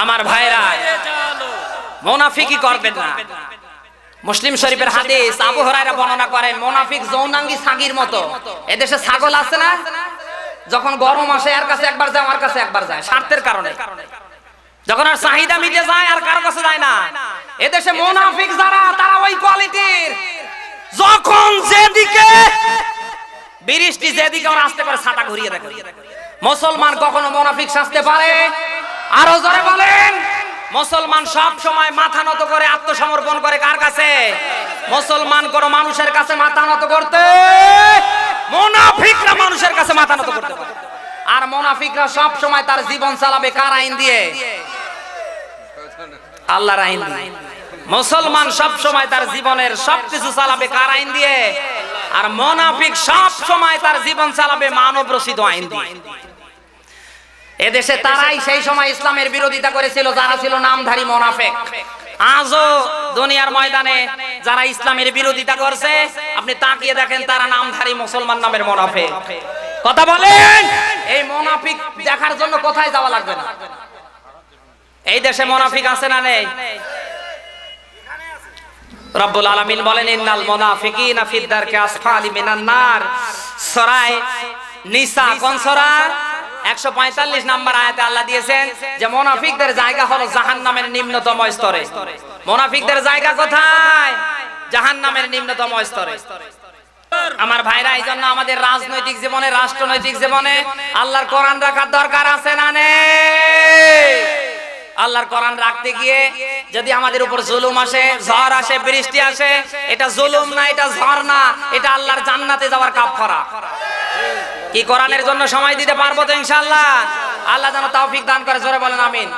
আমার ভাইরা, মুনাফিকি করবেন না। মুসলিম শরীফের হাদিস আবু হুরায়রা বর্ণনা করেন, মুনাফিক যৌনাঙ্গী ছাগির মতো। এদেশে ছাগল আছে না, যখন গরম আসে এর কাছে একবার যায়, আমার কাছে একবার যায়, স্বার্থের কারণে। যখন আর চাহিদা মিটে যায় আর কারো কাছে যায় না। এদেশে মুনাফিক যারা, তারা ওই কোয়ালিটির, যখন যেদিকে বৃষ্টি যেদিকে ওরা আসতে পারে ছাতা ঘুরিয়ে দেখে। মুসলমান কখনো মুনাফিক সাজতে পারে? আরো জোরে বলেন। মুসলমান সব সময় মাথা নত করে আত্মসমর্পণ করে কার কাছে? মুসলমান কোন মানুষের কাছে মাথা নত করতে, মুনাফিকরা মানুষের কাছে মাথা নত করতে পারে। আর মুনাফিকরা সব সময় তার জীবন চালাবে কার আইন দিয়ে? আল্লাহর আইন দিয়ে। মুসলমান সব সময় তার জীবনের সবকিছু চালাবে কার আইন দিয়ে? আর মুনাফিক সব সময় তার জীবন চালাবে মানব রচিত আইন দিয়ে। এদেশে তারাই সেই সময় ইসলামের বিরোধিতা করেছিল যারা ছিল নামধারী মুনাফিক। আজও দুনিয়ার ময়দানে যারা ইসলামের বিরোধিতা করছে, আপনি তাকিয়ে দেখেন, তারা নামধারী মুসলমান নামের মুনাফিক। কথা বলেন। এই মুনাফিক দেখার জন্য কোথায় যাওয়া লাগবে না। এই দেশে মুনাফিক আছে না নেই? রব্বুল আলামিন বলেন, ইন্নাল মুনাফিকিনা ফিদ দারকি আসফালি মিনান নার। সূরা নিসা কোন সূরা? 145 নম্বর আয়াতে আল্লাহ দিয়েছেন যে মুনাফিকদের জায়গা হলো জাহান্নামের নিম্নতম স্তরে। মুনাফিকদের জায়গা কোথায়? জাহান্নামের নিম্নতম স্তরে। আমার ভাইরা, এইজন্য আমাদের রাজনৈতিক জীবনে, রাষ্ট্রনৈতিক জীবনে আল্লাহর কোরআন রাখার দরকার আছে না নেই? আল্লাহর কোরআন রাখতে গিয়ে যদি আমাদের উপর জুলুম আসে, ঝড় আসে, বৃষ্টি আসে, এটা জুলুম না, এটা ঝড় না, এটা আল্লাহর জান্নাতে যাওয়ার কাফারা। কি কোরআনের জন্য সময় দিতে পারবো তো ইনশাআল্লাহ? আল্লাহ যেন তৌফিক দান করে, জোরে বলেন আমিন।